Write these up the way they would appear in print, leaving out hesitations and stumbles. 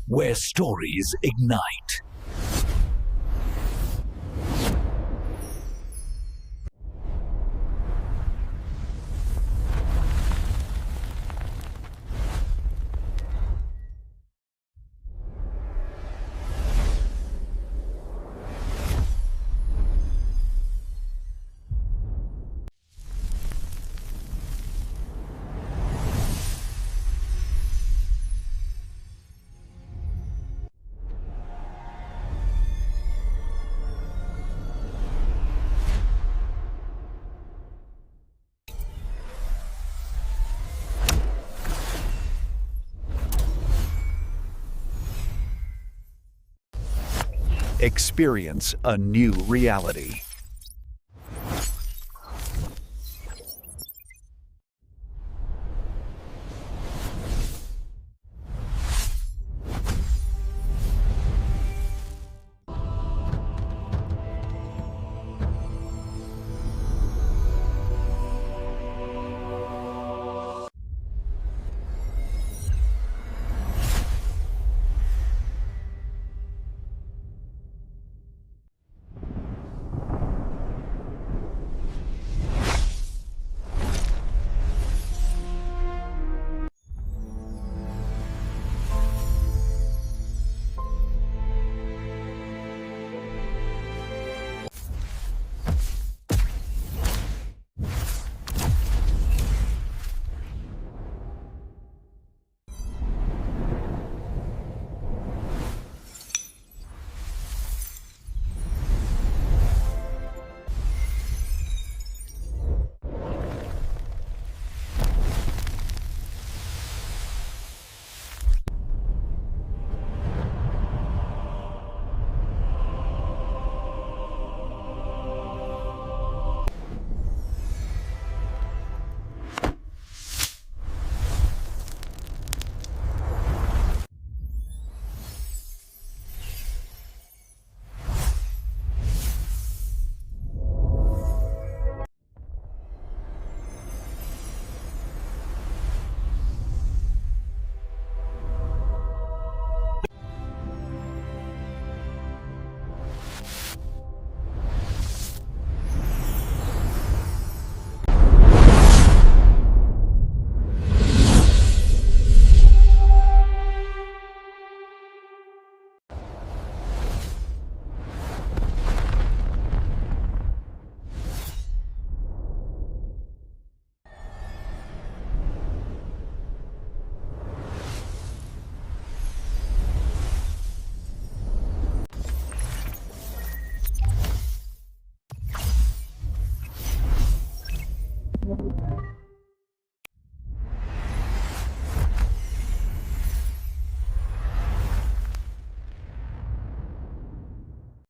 where stories ignite. Experience a new reality.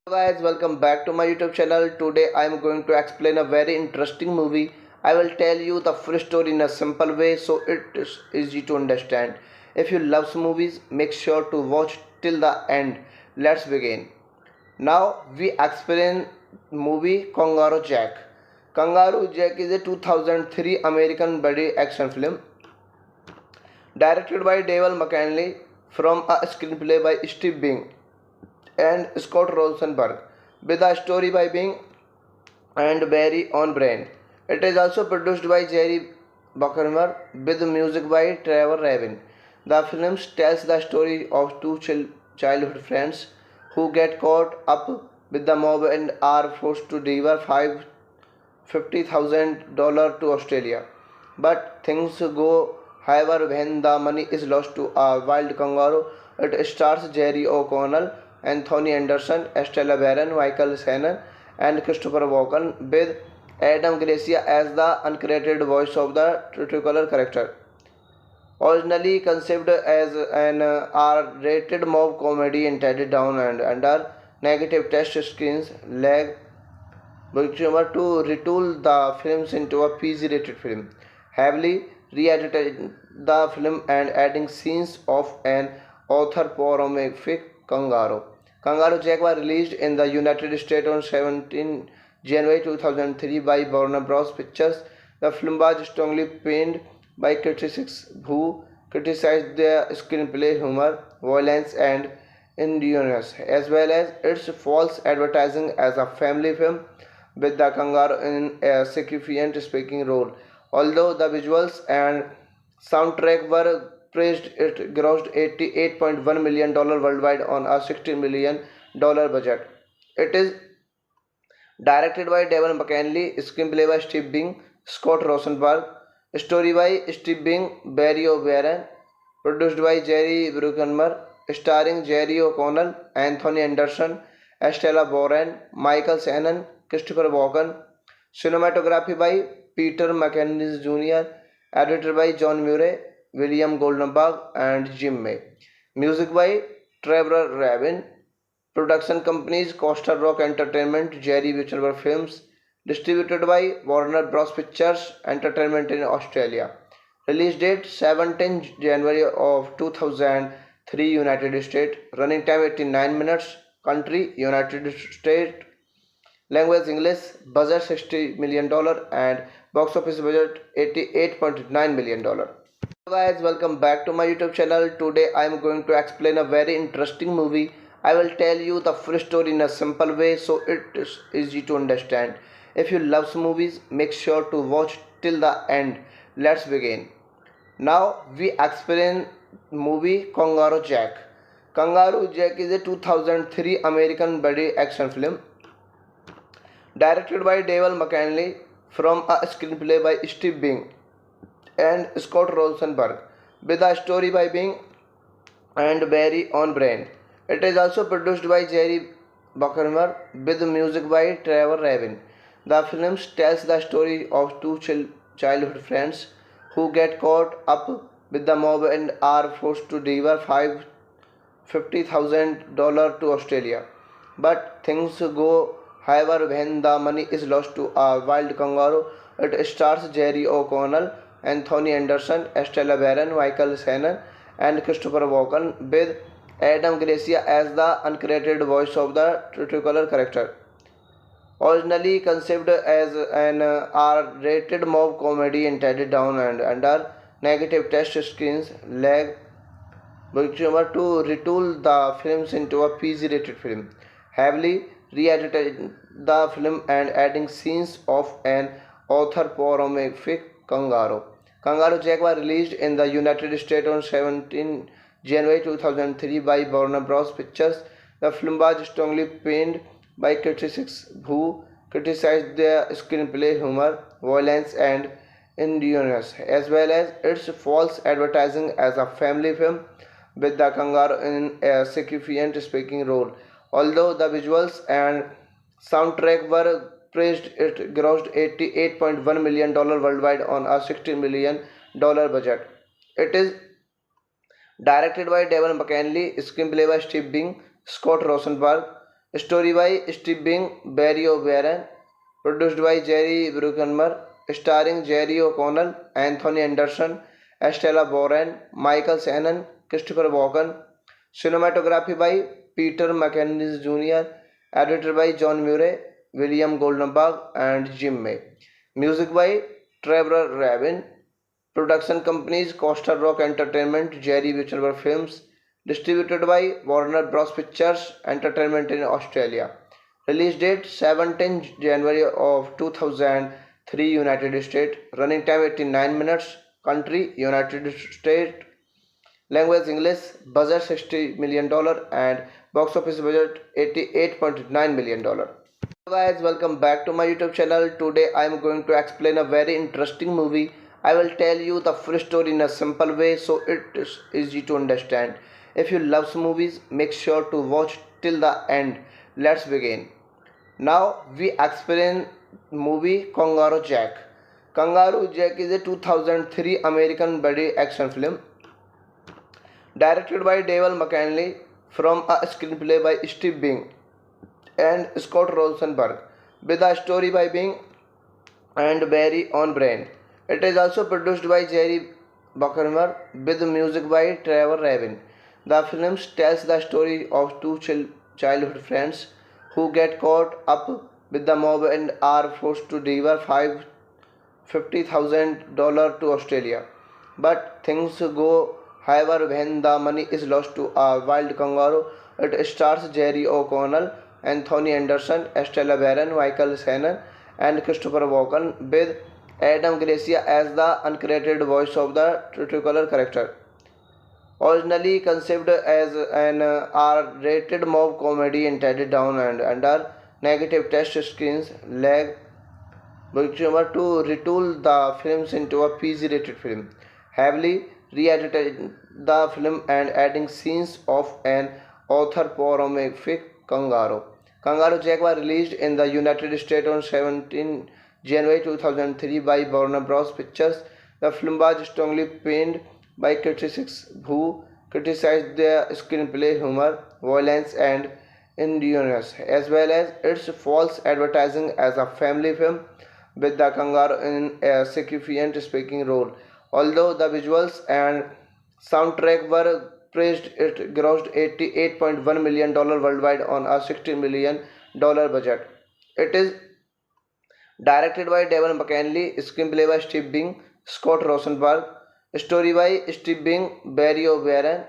Hello guys, welcome back to my YouTube channel. Today I am going to explain a very interesting movie. I will tell you the full story in a simple way so it is easy to understand. If you love movies, make sure to watch till the end. Let's begin. Now we explain movie Kangaroo Jack. Kangaroo Jack is a 2003 American buddy action film directed by David McCanley from a screenplay by Steve Bing and Scott Rosenberg, with a story by Bing and Barry O'Brien. It is also produced by Jerry Bruckheimer with music by Trevor Rabin. The film tells the story of two childhood friends who get caught up with the mob and are forced to deliver $50,000 to Australia. But things go however when the money is lost to a wild kangaroo. It stars Jerry O'Connell, Anthony Anderson, Estella Barron, Michael Shannon, and Christopher Walken, with Adam Gracia as the uncredited voice of the titular character. Originally conceived as an R-rated mob comedy intended down and under negative test screens, led Bruckheimer to retool the films into a PG-rated film, heavily re-edited the film and adding scenes of an anthropomorphic kangaroo. Kangaroo Jack was released in the United States on 17 January 2003 by Warner Bros. Pictures. The film was strongly panned by critics who criticized the screenplay, humor, violence, and ingenuous, as well as its false advertising as a family film with the kangaroo in a significant speaking role. Although the visuals and soundtrack were praised, it grossed $88.1 million worldwide on a $60 million budget. It is directed by Devon McKinley, screenplay by Steve Bing, Scott Rosenberg, story by Steve Bing, Barry O'Brien, produced by Jerry Bruckheimer, starring Jerry O'Connell, Anthony Anderson, Estella Boren, Michael Shannon, Christopher Walken, cinematography by Peter McInnes Jr., edited by John Murray, William Goldenberg, and Jim May. Music by Trevor Rabin. Production companies Costa Rock Entertainment, Jerry Wittenberg Films, distributed by Warner Bros. Pictures Entertainment in Australia. Release date 17 January of 2003 United States. Running time 89 minutes. Country United States. Language English. Budget $60 million and box office budget $88.9 million. Hello guys, welcome back to my YouTube channel. Today I am going to explain a very interesting movie. I will tell you the full story in a simple way so it is easy to understand. If you love movies, make sure to watch till the end. Let's begin. Now we explain movie Kangaroo Jack. Kangaroo Jack is a 2003 American buddy action film directed by Devon McKinley from a screenplay by Steve Bing and Scott Rosenberg with a story by Bing and Barry O'Brien. It is also produced by Jerry Bruckheimer with music by Trevor Rabin. The film tells the story of two childhood friends who get caught up with the mob and are forced to deliver $50,000 to Australia. But things go however when the money is lost to a wild kangaroo. It stars Jerry O'Connell, Anthony Anderson, Estella Barron, Michael Shannon, and Christopher Walken, with Adam Gracia as the uncredited voice of the titular character. Originally conceived as an R-rated mob comedy intended down and under negative test screens, led Bruckheimer to retool the films into a PG-rated film, heavily re-edited the film and adding scenes of an anthropomorphic kangaroo. Kangaroo Jack was released in the United States on 17 January 2003 by Warner Bros. Pictures. The film was strongly panned by critics who criticized the screenplay, humor, violence, and ingenuous, as well as its false advertising as a family film with the kangaroo in a significant speaking role. Although the visuals and soundtrack were praised, it grossed $88.1 million worldwide on a $60 million budget. It is directed by Devon McKinley, screenplay by Steve Bing, Scott Rosenberg, story by Steve Bing, Barry O'Brien, produced by Jerry Bruckheimer, starring Jerry O'Connell, Anthony Anderson, Estella Boren, Michael Shannon, Christopher Walken, cinematography by Peter McInnes Jr., edited by John Murray, William Goldenberg, and Jim May. Music by Trevor Rabin. Production companies Costa Rock Entertainment, Jerry Wittenberg Films, distributed by Warner Bros. Pictures Entertainment in Australia. Release date 17 January of 2003 United States. Running time 89 minutes. Country United States. Language English. Budget $60 million and box office budget $88.9 million. Hello guys, welcome back to my YouTube channel. Today I am going to explain a very interesting movie. I will tell you the full story in a simple way so it is easy to understand. If you love movies, make sure to watch till the end. Let's begin. Now we explain movie Kangaroo Jack. Kangaroo Jack is a 2003 American buddy action film directed by Devon McKinley from a screenplay by Steve Bing and Scott Rosenberg with a story by Bing and Barry O'Brien. It is also produced by Jerry Bruckheimer with music by Trevor Rabin. The film tells the story of two childhood friends who get caught up with the mob and are forced to deliver $50,000 to Australia. But things go However, when the money is lost to a wild kangaroo, it stars Jerry O'Connell, Anthony Anderson, Estella Barron, Michael Shannon, and Christopher Walken, with Adam Gracia as the uncredited voice of the titular character. Originally conceived as an R-rated mob comedy intended down and under negative test screens, lag Bookchummer to retool the films into a PG-rated film, heavily re-edited the film and adding scenes of an anthropomorphic kangaroo. Kangaroo Jack was released in the United States on 17 January 2003 by Warner Bros. Pictures. The film was strongly panned by critics who criticized the screenplay, humor, violence, and innuendos, as well as its false advertising as a family film with the kangaroo in a significant speaking role. Although the visuals and soundtrack were praised, it grossed $88.1 million worldwide on a $60 million budget. It is directed by Devon McKinley, screenplay by Steve Bing, Scott Rosenberg, story by Steve Bing, Barry O'Brien,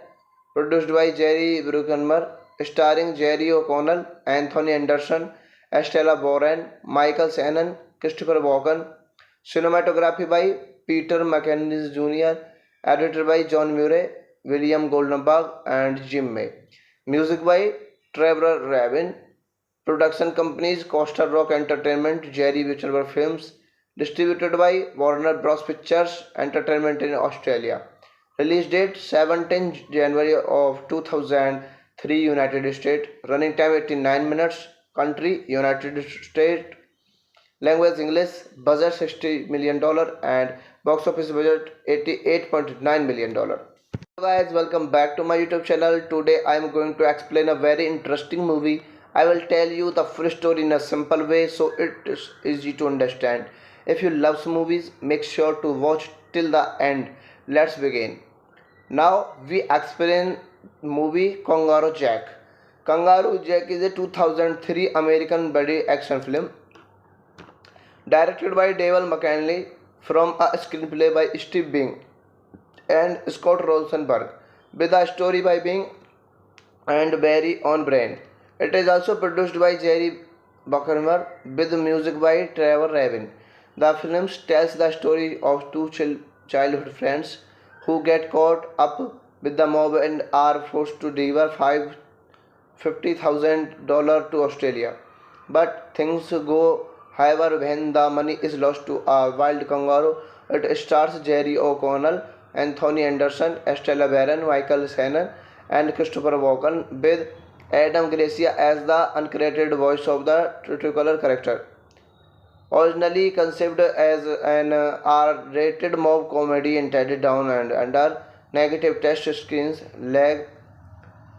produced by Jerry Bruckheimer, starring Jerry O'Connell, Anthony Anderson, Estella Boren, Michael Shannon, Christopher Walken, cinematography by Peter McInnes Jr., edited by John Murray, William Goldenberg, and Jim May. Music by Trevor Rabin. Production companies Costa Rock Entertainment, Jerry Wittenberg Films, distributed by Warner Bros. Pictures Entertainment in Australia. Release date 17 January of 2003 United States. Running time 89 minutes. Country United States. Language English. Budget $60 million and box office budget $88.9 million. Hello guys, welcome back to my YouTube channel. Today I am going to explain a very interesting movie. I will tell you the full story in a simple way so it is easy to understand. If you love movies, make sure to watch till the end. Let's begin. Now we explain movie Kangaroo Jack. Kangaroo Jack is a 2003 American buddy action film directed by Devon McKinley from a screenplay by Steve Bing and Scott Rosenberg, with a story by Bing and Barry O'Brien. It is also produced by Jerry Bruckheimer with music by Trevor Rabin. The film tells the story of two childhood friends who get caught up with the mob and are forced to deliver $50,000 to Australia. But things go however when the money is lost to a wild kangaroo. It stars Jerry O'Connell, Anthony Anderson, Estella Barron, Michael Shannon, and Christopher Walken, with Adam Gracia as the uncredited voice of the titular character. Originally conceived as an R-rated mob comedy intended down and under negative test screens, lag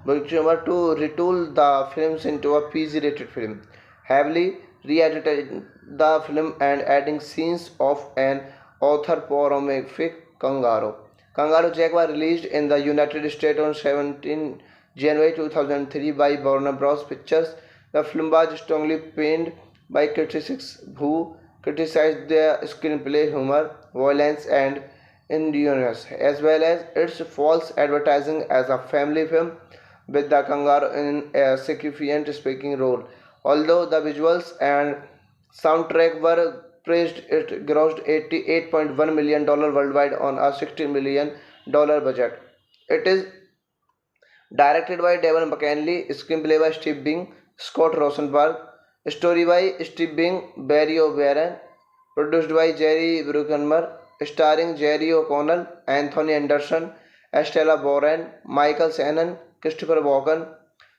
Bookchummer to retool the films into a PG-rated film, heavily re-edited the film and adding scenes of an anthropomorphic kangaroo. Kangaroo Jack was released in the United States on 17 January 2003 by Warner Bros. Pictures. The film was strongly panned by critics who criticized the screenplay, humor, violence, and innuendos, as well as its false advertising as a family film with the kangaroo in a significant speaking role. Although the visuals and soundtrack were praised, it grossed $88.1 million worldwide on a $60 million budget. It is directed by Devon McKinley, screenplay by Steve Bing, Scott Rosenberg, story by Steve Bing, Barry O'Brien, produced by Jerry Bruckheimer, starring Jerry O'Connell, Anthony Anderson, Estella Boren, Michael Shannon, Christopher Walken,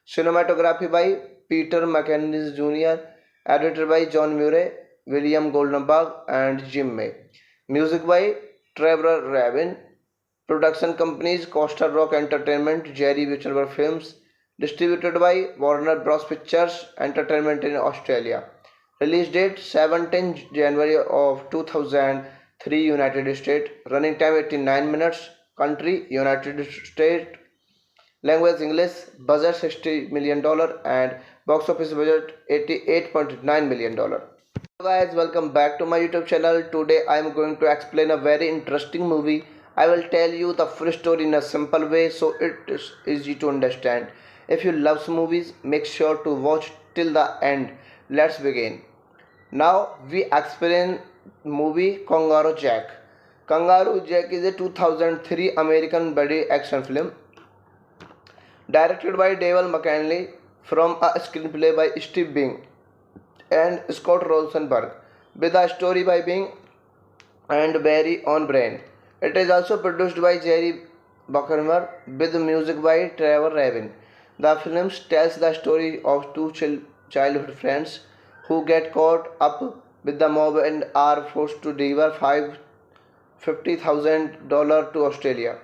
cinematography by Peter McInnes Jr., edited by John Murray, William Goldenberg, and Jim May. Music by Trevor Rabin. Production companies Costa Rock Entertainment, Jerry Wittenberg Films, distributed by Warner Bros. Pictures Entertainment in Australia. Release date 17 January of 2003 United States. Running time 89 minutes. Country United States. Language English. Budget $60 million and box office budget $88.9 million. Hello guys, welcome back to my YouTube channel. Today I am going to explain a very interesting movie. I will tell you the full story in a simple way so it is easy to understand. If you love movies, make sure to watch till the end. Let's begin. Now we explain movie Kangaroo Jack. Kangaroo Jack is a 2003 American buddy action film directed by David McCanley from a screenplay by Steve Bing and Scott Rosenberg with a story by Bing and Barry O'Brien. It is also produced by Jerry Bruckheimer with music by Trevor Rabin. The film tells the story of two childhood friends who get caught up with the mob and are forced to deliver $50,000 to Australia.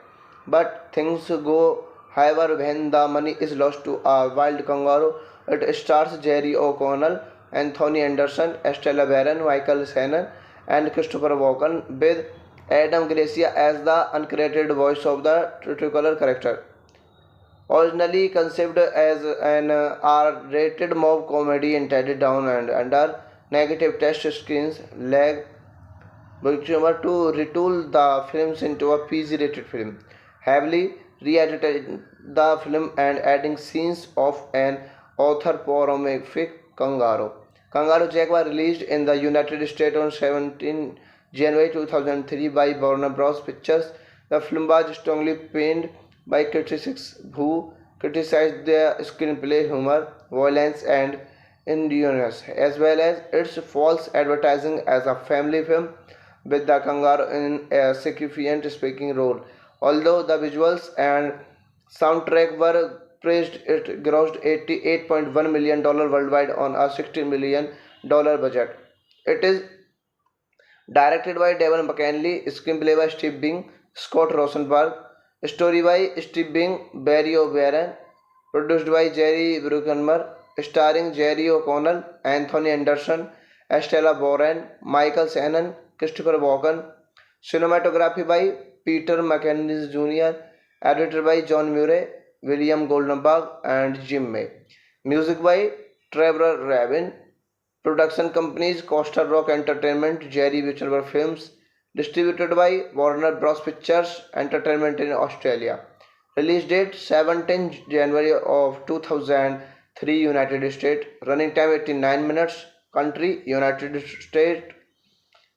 But things go however when the money is lost to a wild kangaroo. It stars Jerry O'Connell, Anthony Anderson, Estella Barron, Michael Shannon, and Christopher Walken, with Adam Gracia as the uncredited voice of the titular character. Originally conceived as an R-rated mob comedy intended down and under negative test screens, lag Bruckheimer to retool the films into a PG-rated film, heavily re-edited the film and adding scenes of an anthropomorphic kangaroo. Kangaroo Jack was released in the United States on 17 January 2003 by Warner Bros. Pictures. The film was strongly panned by critics who criticized the screenplay humor, violence, and innuendos, as well as its false advertising as a family film with the kangaroo in a significant speaking role. Although the visuals and soundtrack were praised, it grossed $88.1 million worldwide on a $60 million budget. It is directed by Devon McCanley, screenplay by Steve Bing, Scott Rosenberg, story by Steve Bing, Barry O'Brien, produced by Jerry Bruckheimer, starring Jerry O'Connell, Anthony Anderson, Estella Barron, Michael Shannon, Christopher Walken, cinematography by Peter McInnes Jr., edited by John Murray, William Goldenberg, and Jim May. Music by Trevor Rabin. Production companies Costa Rock Entertainment, Jerry Wittenberg Films. Distributed by Warner Bros. Pictures Entertainment in Australia. Release date 17 January of 2003 United States. Running time 89 minutes. Country United States.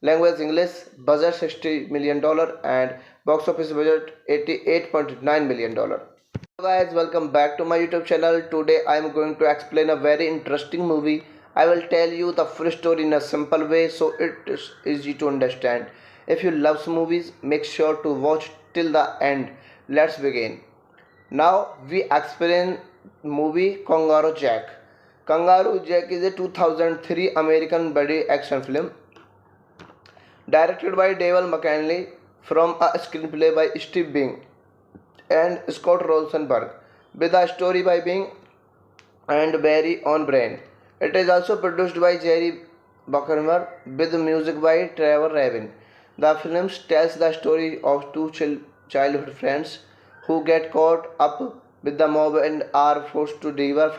Language English. Budget $60 million and box office budget $88.9 million. Hello guys, welcome back to my YouTube channel. Today I am going to explain a very interesting movie. I will tell you the full story in a simple way so it is easy to understand. If you love movies, make sure to watch till the end. Let's begin. Now we explain movie Kangaroo Jack. Kangaroo Jack is a 2003 American buddy action film directed by David McCanley from a screenplay by Steve Bing and Scott Rosenberg with a story by Bing and Barry O'Brien. It is also produced by Jerry Bruckheimer with music by Trevor Rabin. The film tells the story of two childhood friends who get caught up with the mob and are forced to deliver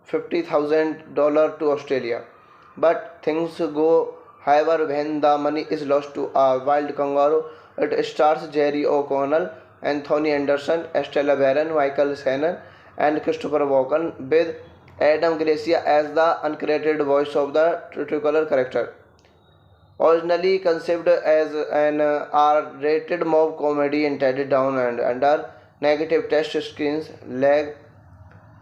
$50,000 to Australia. But things go however when the money is lost to a wild kangaroo. It stars Jerry O'Connell, Anthony Anderson, Estella Barron, Michael Shannon, and Christopher Walken, with Adam Gracia as the uncredited voice of the titular character. Originally conceived as an R-rated mob comedy intended down and under negative test screens, lag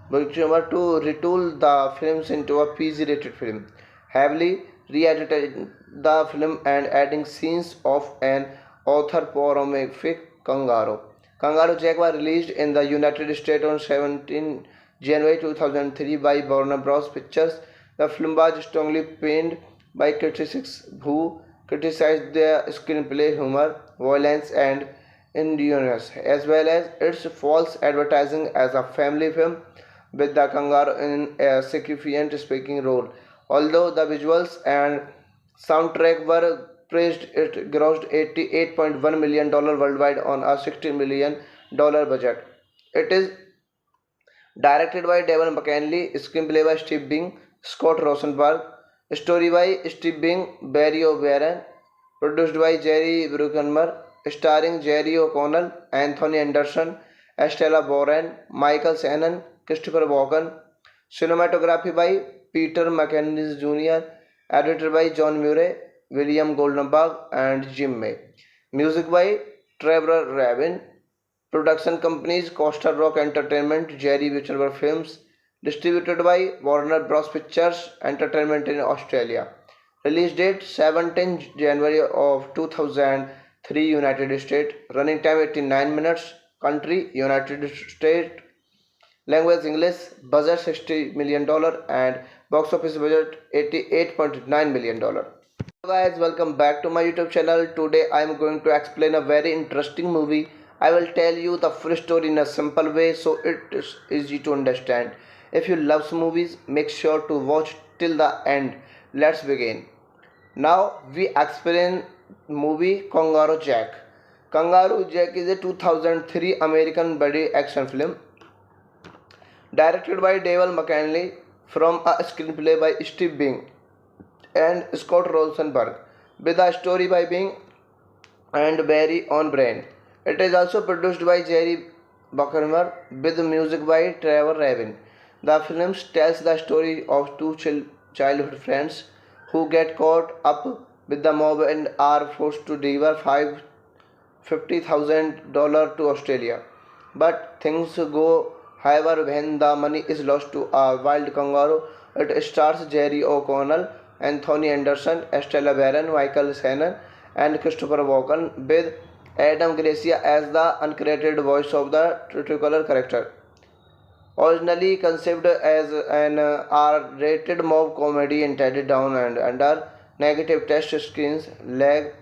Bruckheimer to retool the films into a PG-rated film, heavily re-edited the film and adding scenes of an anthropomorphic kangaroo. Kangaroo Jack was released in the United States on 17 January 2003 by Warner Bros. Pictures. The film was strongly panned by critics who criticized the screenplay humor, violence, and innuendos, as well as its false advertising as a family film with the kangaroo in a significant speaking role. Although the visuals and soundtrack were praised, it grossed $88.1 million worldwide on a $60 million budget. It is directed by Devon McCanley, screenplay by Steve Bing, Scott Rosenberg, story by Steve Bing, Barry O'Brien, produced by Jerry Bruckheimer, starring Jerry O'Connell, Anthony Anderson, Estella Boren, Michael Shannon, Christopher Walken. Cinematography by Peter McInnes Jr., edited by John Murray, William Goldenberg, and Jim May. Music by Trevor Rabin. Production companies Costa Rock Entertainment, Jerry Witcherberg Films. Distributed by Warner Bros. Pictures Entertainment in Australia. Release date 17 January of 2003 United States. Running time 89 minutes. Country United States. Language English. Budget $60 million and box office budget $88.9 million. Hello guys, welcome back to my YouTube channel. Today I am going to explain a very interesting movie. I will tell you the full story in a simple way so it is easy to understand. If you love movies, make sure to watch till the end. Let's begin. Now we explain movie Kangaroo Jack. Kangaroo Jack is a 2003 American buddy action film directed by David McCanley from a screenplay by Steve Bing and Scott Rosenberg, with a story by Bing and Barry O'Brien. It is also produced by Jerry Bruckheimer with music by Trevor Rabin. The film tells the story of two childhood friends who get caught up with the mob and are forced to deliver $50,000 to Australia. But things go however when the money is lost to a wild kangaroo. It stars Jerry O'Connell, Anthony Anderson, Estella Barron, Michael Shannon, and Christopher Walken, with Adam Gracia as the uncredited voice of the titular character. Originally conceived as an R-rated mob comedy intended down and under negative test screens, lag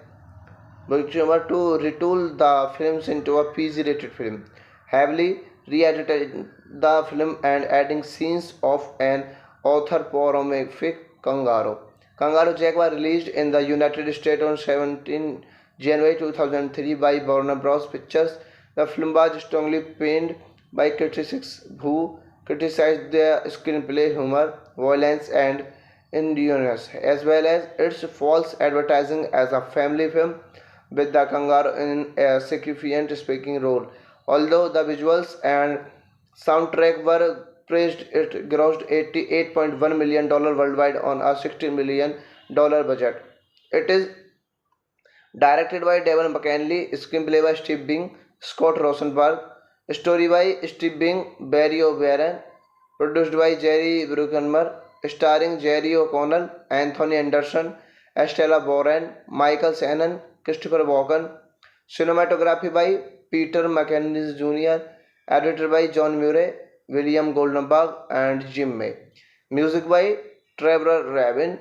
Bruckheimer to retool the films into a PG-rated film, heavily re-edited the film and adding scenes of an anthropomorphic kangaroo. Kangaroo Jack was released in the United States on 17 January 2003 by Warner Bros. Pictures. The film was strongly panned by critics who criticized the screenplay humor, violence, and innuendos, as well as its false advertising as a family film with the kangaroo in a significant speaking role. Although the visuals and soundtrack were praised, it grossed $88.1 million worldwide on a $60 million budget. It is directed by David McCanley, screenplay by Steve Bing, Scott Rosenberg, story by Steve Bing, Barry O'Brien, produced by Jerry Bruckheimer, starring Jerry O'Connell, Anthony Anderson, Estella Boren, Michael Shannon, Christopher Walken. Cinematography by Peter McInnes Jr., edited by John Murray, William Goldenberg, and Jim May. Music by Trevor Rabin.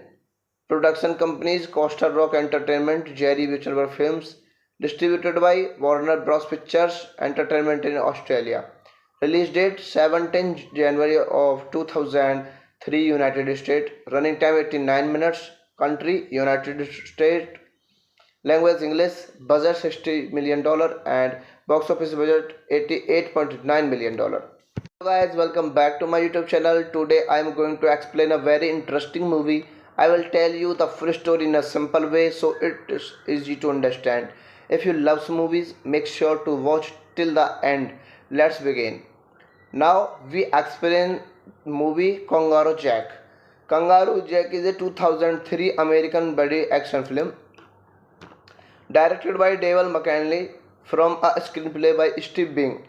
Production companies Costa Rock Entertainment, Jerry Witcherberg Films. Distributed by Warner Bros. Pictures Entertainment in Australia. Release date 17 January of 2003 United States. Running time 89 minutes. Country United States. Language English. Budget $60 million and box office budget $88.9 million. Hello guys, welcome back to my YouTube channel. Today I am going to explain a very interesting movie. I will tell you the full story in a simple way so it is easy to understand. If you love movies, make sure to watch till the end. Let's begin. Now we explain movie Kangaroo Jack. Kangaroo Jack is a 2003 American buddy action film directed by David McCanley from a screenplay by Steve Bing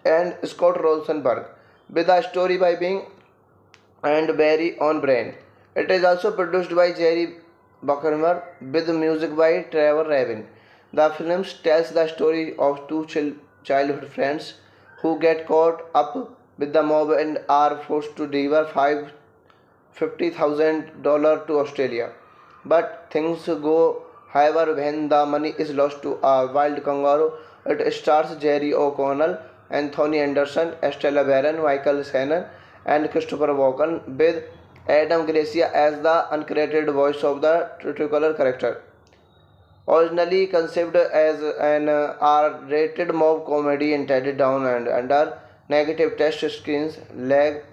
and Scott Rosenberg, with a story by Bing and Barry O'Brien. It is also produced by Jerry Bruckheimer with music by Trevor Rabin. The film tells the story of two childhood friends who get caught up with the mob and are forced to deliver $50,000 to Australia. But things go however when the money is lost to a wild kangaroo. It stars Jerry O'Connell, Anthony Anderson, Estella Barron, Michael Shannon, and Christopher Walken, with Adam Gracia as the uncredited voice of the titular character. Originally conceived as an R-rated mob comedy intended down and under negative test screens, lag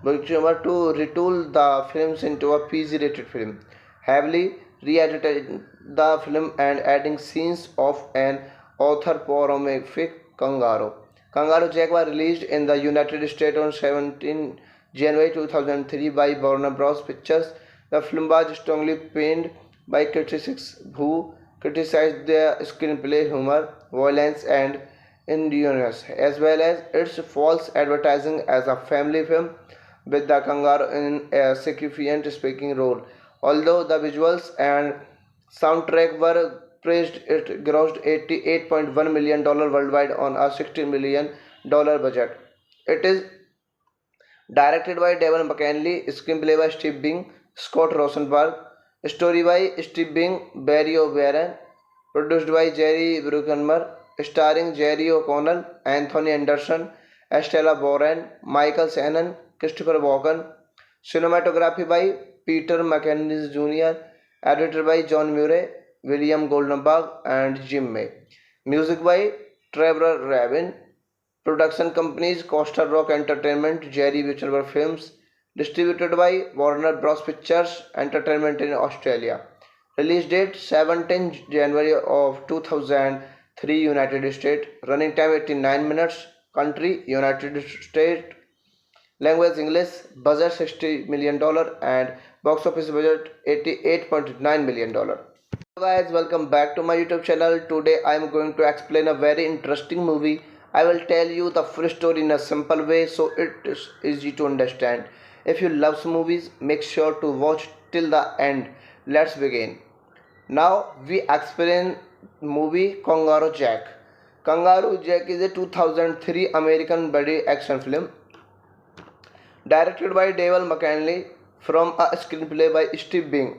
Bruckheimer to retool the films into a PG-rated film, heavily re-edited the film and adding scenes of an anthropomorphic kangaroo. Kangaroo Jack was released in the United States on 17 January 2003 by Warner Bros. Pictures. The film was strongly panned by critics who criticized the screenplay humor, violence, and innuendos, as well as its false advertising as a family film with the kangaroo in a significant speaking role. Although the visuals and soundtrack were praised, it grossed $88.1 million worldwide on a $60 million budget. It is directed by Devon McKinley, screenplay by Steve Bing, Scott Rosenberg, story by Steve Bing, Barry O'Brien, produced by Jerry Bruckheimer, starring Jerry O'Connell, Anthony Anderson, Estella Boren, Michael Shannon, Christopher Walken, cinematography by Peter McInnes Jr., edited by John Murray, William Goldenberg, and Jim May. Music by Trevor Rabin. Production companies Costa Rock Entertainment, Jerry Witcherberg Films, distributed by Warner Bros. Pictures Entertainment in Australia. Release date 17 January of 2003 United States. Running time 89 minutes. Country United States. Language English. Budget $60 million and box office budget $88.9 million. Hello guys, welcome back to my YouTube channel. Today I am going to explain a very interesting movie. I will tell you the full story in a simple way so it is easy to understand. If you love movies, make sure to watch till the end. Let's begin. Now we explain movie Kangaroo Jack. Kangaroo Jack is a 2003 American buddy action film directed by Devon McKinley from a screenplay by Steve Bing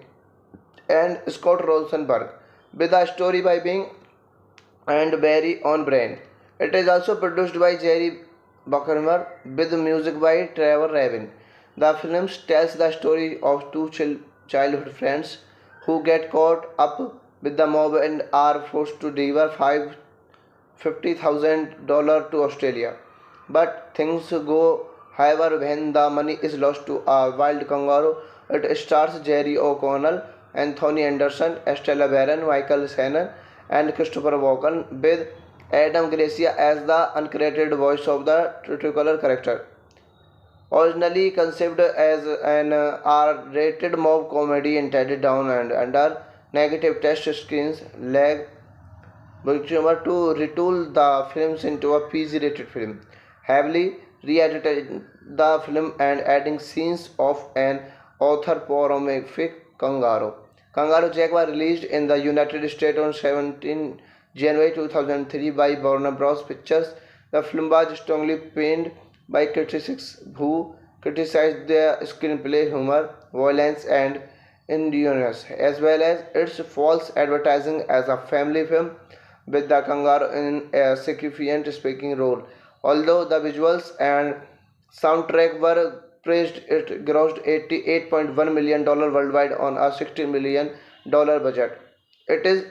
and Scott Rosenberg with a story by Bing and Barry O'Brien. It is also produced by Jerry Bruckheimer with music by Trevor Rabin. The film tells the story of two childhood friends who get caught up with the mob and are forced to deliver $50,000 to Australia. But things go however when the money is lost to a wild kangaroo. It stars Jerry O'Connell, Anthony Anderson, Estella Barron, Michael Shannon, and Christopher Walken, with Adam Gracia as the uncredited voice of the titular character. Originally conceived as an R-rated mob comedy intended down and under negative test screens, led Bruckheimer to retool the films into a PG-rated film, heavily re-edited the film and adding scenes of an anthropomorphic kangaroo. Kangaroo Jack was released in the United States on 17 January 2003 by Warner Bros. Pictures. The film was strongly panned by critics who criticized the screenplay humor, violence, and innuendos, as well as its false advertising as a family film with the kangaroo in a significant speaking role. Although the visuals and soundtrack were praised, it grossed $88.1 million worldwide on a $60 million budget. It is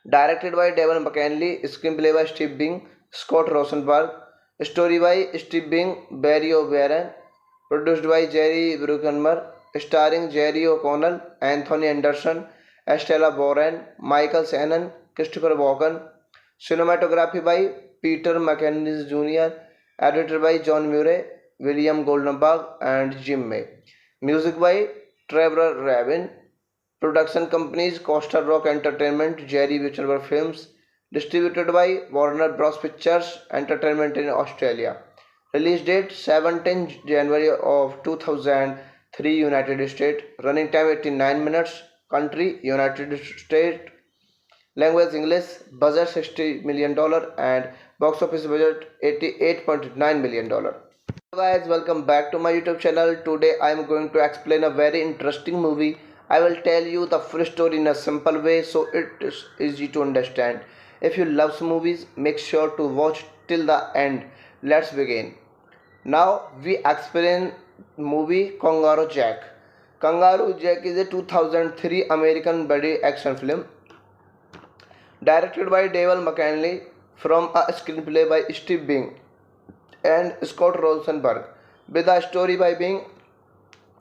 directed by Devon McKinley, screenplay by Steve Bing, Scott Rosenberg, story by Steve Bing, Barry O'Brien, produced by Jerry Bruckheimer, starring Jerry O'Connell, Anthony Anderson, Estella Boren, Michael Shannon, Christopher Walken, cinematography by Peter McInnes Jr., edited by John Murray, William Goldenberg, and Jim May. Music by Trevor Rabin. Production companies Costa Rock Entertainment, Jerry Witcherberg Films, distributed by Warner Bros. Pictures Entertainment in Australia. Release date 17 January of 2003 United States. Running time 89 minutes. Country United States. Language English. Budget $60 million and box office budget $88.9 million. Hello guys, welcome back to my YouTube channel. Today I am going to explain a very interesting movie. I will tell you the full story in a simple way so it is easy to understand. If you love movies, make sure to watch till the end. Let's begin. Now we explain movie Kangaroo Jack. Kangaroo Jack is a 2003 American buddy action film directed by Devon McKinley from a screenplay by Steve Bing and Scott Rosenberg with a story by Bing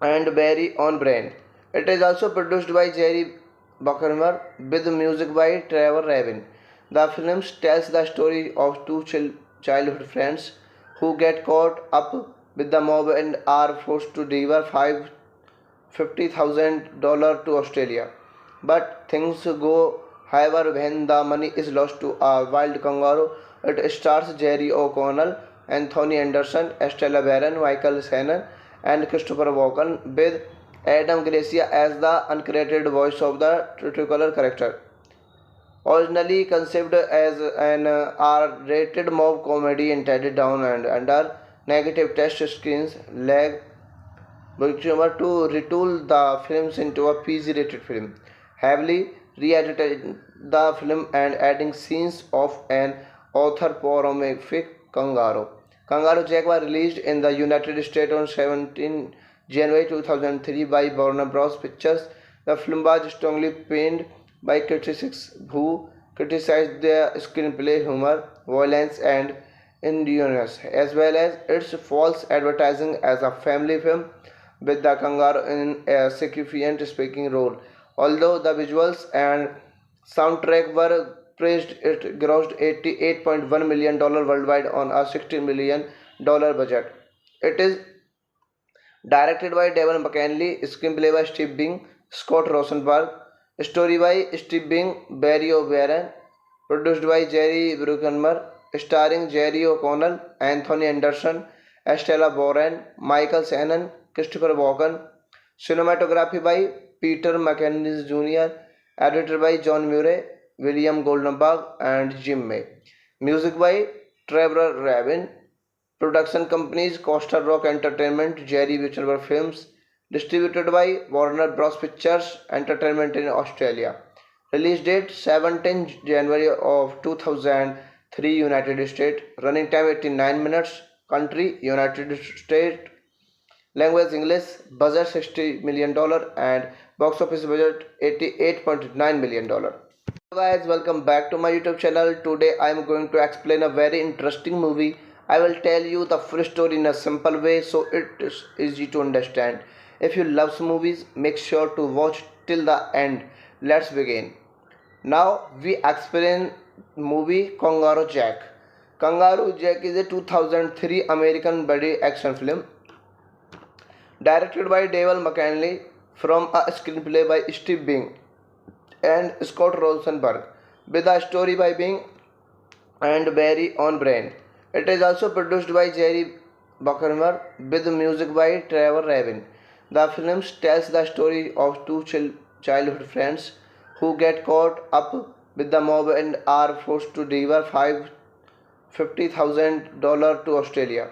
and Barry O'Brien. It is also produced by Jerry Bruckheimer with music by Trevor Rabin. The film tells the story of two childhood friends who get caught up with the mob and are forced to deliver $50,000 to Australia. But things go however when the money is lost to a wild kangaroo. It stars Jerry O'Connell, Anthony Anderson, Estella Barron, Michael Shannon, and Christopher Walken, with Adam Gracia as the uncredited voice of the titular character. Originally conceived as an R-rated mob comedy intended down and under negative test screens, lag Bruckheimer to retool the films into a PG-rated film, heavily re-edited the film and adding scenes of an anthropomorphic kangaroo. Kangaroo Jack was released in the United States on 17 January 2003 by Warner Bros. Pictures. The film was strongly panned by critics who criticized the screenplay humor, violence, and innuendos, as well as its false advertising as a family film with the kangaroo in a significant speaking role. Although the visuals and soundtrack were praised, it grossed $88.1 million worldwide on a $60 million budget. It is directed by Devon McKinley, screenplay by Steve Bing, Scott Rosenberg, story by Steve Bing, Barry O'Brien, produced by Jerry Bruckheimer, starring Jerry O'Connell, Anthony Anderson, Estella Boren, Michael Shannon, Christopher Walken, cinematography by Peter McInnes Jr., edited by John Murray, William Goldenberg, and Jim May. Music by Trevor Rabin. Production companies Costa Rock Entertainment, Jerry Wittenberg Films, distributed by Warner Bros. Pictures Entertainment in Australia. Release date 17 January of 2003 United States. Running time 89 minutes. Country United States. Language English. Budget $60 million and box office budget $88.9 million. Hello guys, welcome back to my YouTube channel. Today I am going to explain a very interesting movie. I will tell you the full story in a simple way so it is easy to understand. If you love movies, make sure to watch till the end. Let's begin. Now we explain movie Kangaroo Jack. Kangaroo Jack is a 2003 American buddy action film directed by Devon McKinley from a screenplay by Steve Bing and Scott Rosenberg, with a story by Bing and Barry O'Brien. It is also produced by Jerry Bruckheimer with music by Trevor Rabin. The film tells the story of two childhood friends who get caught up with the mob and are forced to deliver $50,000 to Australia.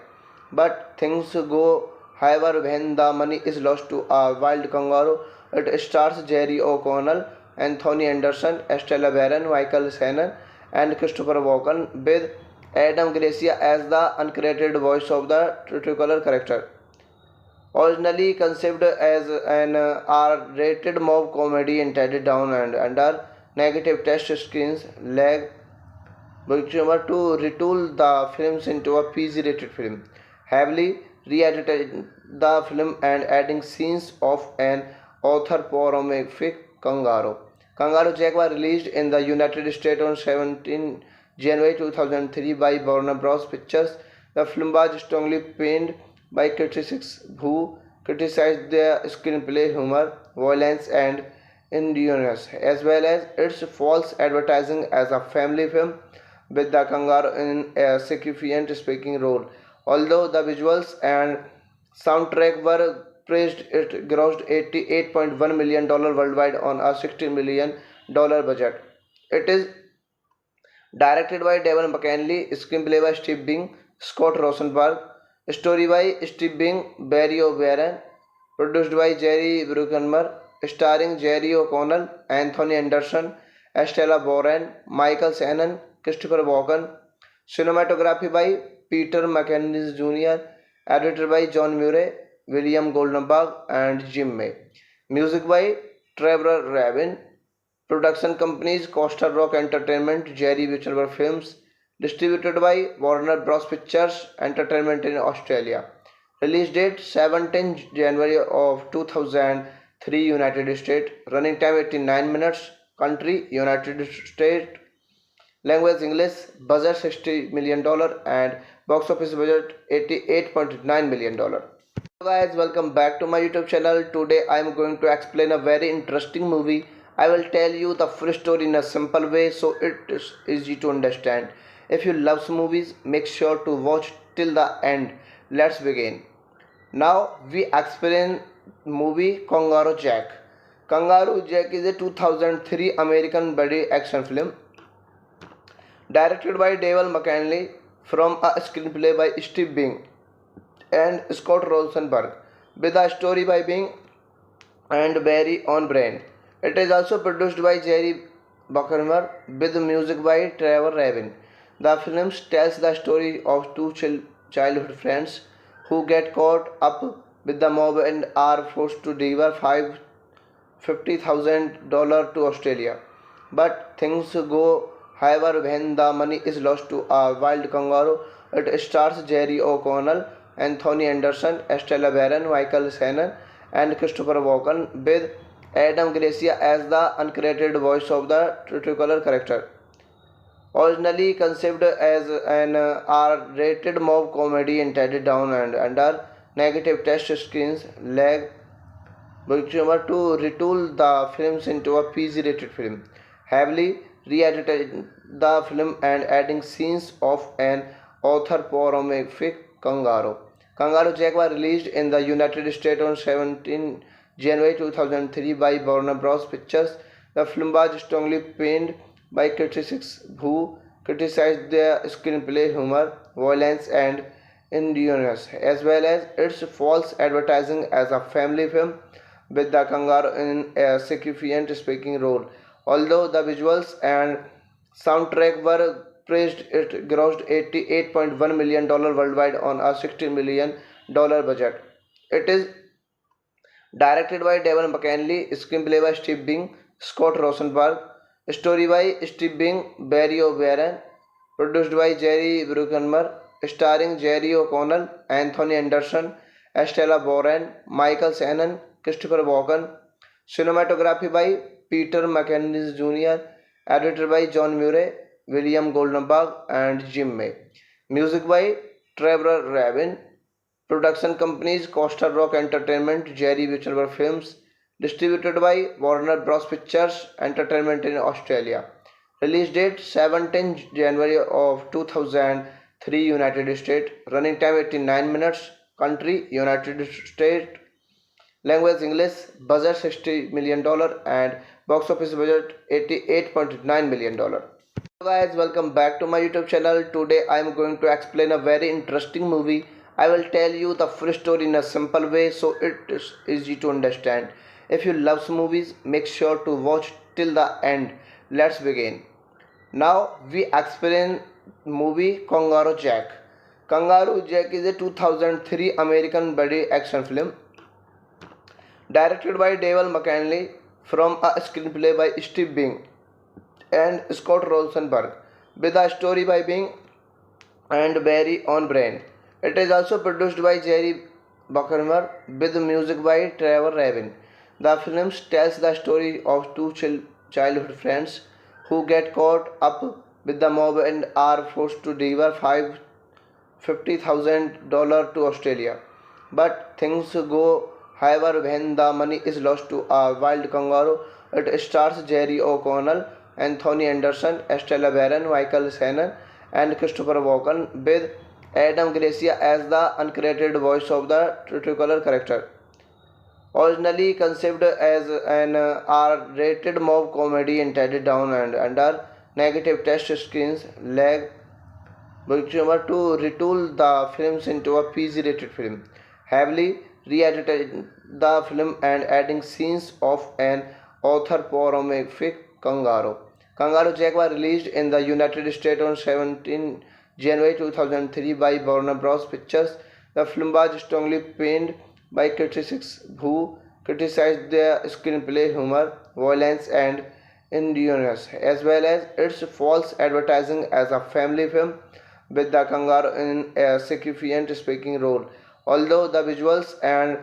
But things go however when the money is lost to a wild kangaroo. It stars Jerry O'Connell, Anthony Anderson, Estella Barron, Michael Shannon, and Christopher Walken, with Adam Gracia as the uncredited voice of the titular character. Originally conceived as an R-rated mob comedy intended down and under negative test screens, lag Bruckheimer to retool the films into a PG-rated film, heavily re-edited the film and adding scenes of an anthropomorphic kangaroo. Kangaroo Jack was released in the United States on 17 January 2003 by Warner Bros. Pictures. The film was strongly panned by critics who criticized the screenplay humor, violence, and innuendos, as well as its false advertising as a family film with the kangaroo in a significant speaking role. Although the visuals and soundtrack were praised, it grossed $88.1 million worldwide on a $60 million budget. It is directed by Devon McKinley, screenplay by Steve Bing, Scott Rosenberg, story by Steve Bing, Barry O'Brien, produced by Jerry Bruckheimer, starring Jerry O'Connell, Anthony Anderson, Estella Boren, Michael Shannon, Christopher Walken, cinematography by Peter McInnes Jr., edited by John Murray, William Goldenberg, and Jim May. Music by Trevor Rabin. Production companies Costa Rock Entertainment, Jerry Wittenberg Films, distributed by Warner Bros. Pictures Entertainment in Australia. Release date 17 January of 2003 3 United States, running time 89 minutes, country United States, language English, budget $60 million and box office budget $88.9 million. Hello guys, welcome back to my YouTube channel. Today I am going to explain a very interesting movie. I will tell you the full story in a simple way so it is easy to understand. If you love movies, make sure to watch till the end. Let's begin. Now we explain movie Kangaroo Jack. Kangaroo Jack is a 2003 American buddy action film directed by David McCanley from a screenplay by Steve Bing and Scott Rosenberg, with a story by Bing and Barry O'Brien. It is also produced by Jerry Bruckheimer with music by Trevor Rabin. The film tells the story of two childhood friends who get caught up with the mob and are forced to deliver $50,000 to Australia. But things go however when the money is lost to a wild kangaroo. It stars Jerry O'Connell, Anthony Anderson, Estella Barron, Michael Shannon, and Christopher Walken, with Adam Gracia as the uncredited voice of the titular character. Originally conceived as an R-rated mob comedy intended down and under negative test screens, lag Bruckheimer to retool the films into a PG-rated film, heavily re-edited the film and adding scenes of an anthropomorphic kangaroo. Kangaroo Jack was released in the United States on 17 January 2003 by Warner Bros. Pictures. The film was strongly panned by critics who criticized the screenplay humor, violence, and innuendos, as well as its false advertising as a family film with the kangaroo in a significant speaking role. Although the visuals and soundtrack were praised, it grossed $88.1 million worldwide on a $60 million budget. It is directed by Devon McCanley, screenplay by Steve Bing, Scott Rosenberg, story by Steve Bing, Barry O'Brien, produced by Jerry Bruckheimer, starring Jerry O'Connell, Anthony Anderson, Estella Barron, Michael Shannon, Christopher Walken, cinematography by Peter McInnes Jr., edited by John Murray, William Goldenberg, and Jim May. Music by Trevor Rabin. Production companies Costa Rock Entertainment, Jerry Wittenberg Films. Distributed by Warner Bros. Pictures Entertainment in Australia. Release date 17 January of 2003 United States. Running time 89 minutes. Country United States. Language English. Budget $60 million and box office budget $88.9 million. Hello guys, welcome back to my YouTube channel. Today I am going to explain a very interesting movie. I will tell you the full story in a simple way so it is easy to understand. If you love movies, make sure to watch till the end. Let's begin. Now we explain movie Kangaroo Jack. Kangaroo Jack is a 2003 American buddy action film directed by David McCanley from a screenplay by Steve Bing and Scott Rosenberg, with a story by Bing and Barry O'Brien. It is also produced by Jerry Bruckheimer with music by Trevor Rabin. The film tells the story of two childhood friends who get caught up with the mob and are forced to deliver $50,000 to Australia. But things go however when the money is lost to a wild kangaroo. It stars Jerry O'Connell, Anthony Anderson, Estella Barron, Michael Shannon, and Christopher Walken, with Adam Gracia as the uncredited voice of the titular character. Originally conceived as an R-rated mob comedy intended down and under negative test screens, lag Bruckheimer to retool the films into a PG-rated film, heavily re-edited the film and adding scenes of an anthropomorphic kangaroo. Kangaroo Jack was released in the United States on 17 January 2003 by Warner Bros. Pictures. The film was strongly panned by critics who criticized the screenplay humor, violence, and innuendos, as well as its false advertising as a family film with the kangaroo in a significant speaking role. Although the visuals and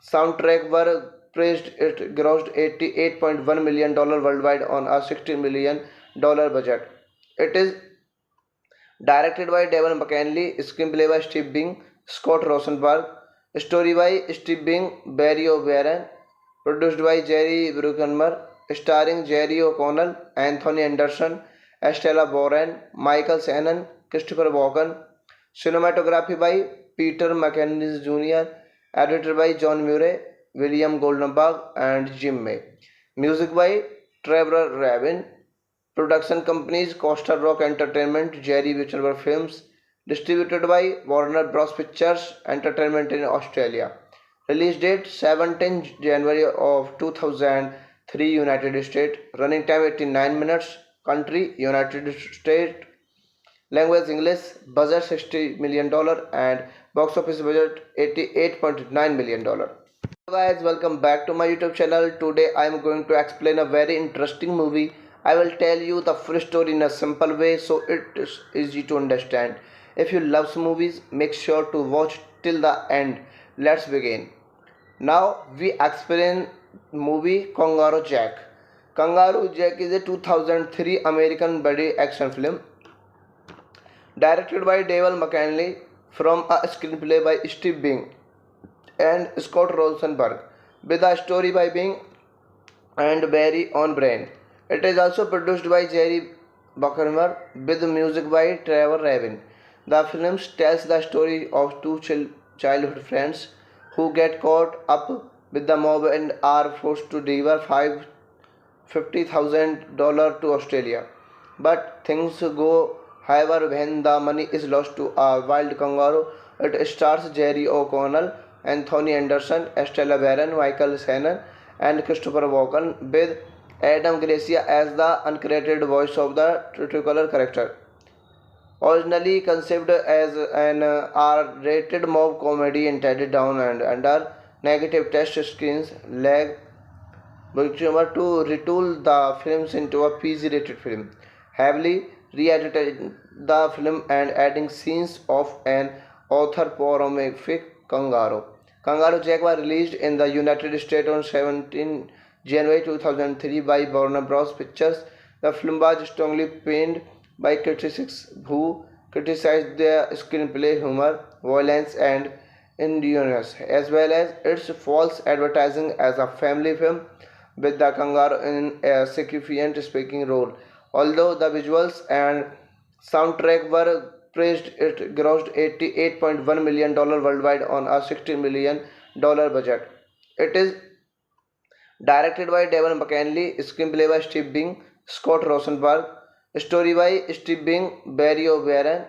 soundtrack were praised it grossed $88.1 million worldwide on a $60 million budget. It is directed by Devon McKinley, screenplay by Steve Bing, Scott Rosenberg, story by Steve Bing, Barry O'Brien, produced by Jerry Bruckheimer, starring Jerry O'Connell, Anthony Anderson, Estella Boren, Michael Shannon, Christopher Walken, cinematography by Peter McInnes Jr., edited by John Murray, William Goldenberg, and Jim May. Music by Trevor Rabin. Production companies Costa Rock Entertainment, Jerry Wittenberg Films, distributed by Warner Bros. Pictures Entertainment in Australia. Release date 17 January of 2003 United States. Running time 89 minutes. Country United States. Language English. Budget $60 million and box office budget $88.9 million. Hello guys, welcome back to my YouTube channel. Today I am going to explain a very interesting movie. I will tell you the full story in a simple way so it is easy to understand. If you love movies, make sure to watch till the end. Let's begin. Now we explain movie Kangaroo Jack. Kangaroo Jack is a 2003 American buddy action film directed by Devon McKinley from a screenplay by Steve Bing and Scott Rosenberg with a story by Bing and Barry O'Brien. It is also produced by Jerry Bruckheimer with music by Trevor Rabin. The film tells the story of two childhood friends who get caught up with the mob and are forced to deliver $50,000 to Australia. But things go however when the money is lost to a wild kangaroo. It stars Jerry O'Connell, Anthony Anderson, Estella Barron, Michael Shannon, and Christopher Walken, with Adam Gracia as the uncredited voice of the titular character. Originally conceived as an R-rated mob comedy intended down and under negative test screens, led Bruckheimer to retool the films into a PG-rated film, heavily re-edited the film and adding scenes of an anthropomorphic kangaroo. Kangaroo Jack was released in the United States on 17 January 2003 by Warner Bros. Pictures. The film was strongly panned by critics who criticized the screenplay humor, violence, and innuendos, as well as its false advertising as a family film with the kangaroo in a significant speaking role. Although the visuals and soundtrack were praised, it grossed $88.1 million worldwide on a $60 million budget. It is directed by Devon McKinley, screenplay by Steve Bing, Scott Rosenberg, story by Steve Bing, Barry O'Brien,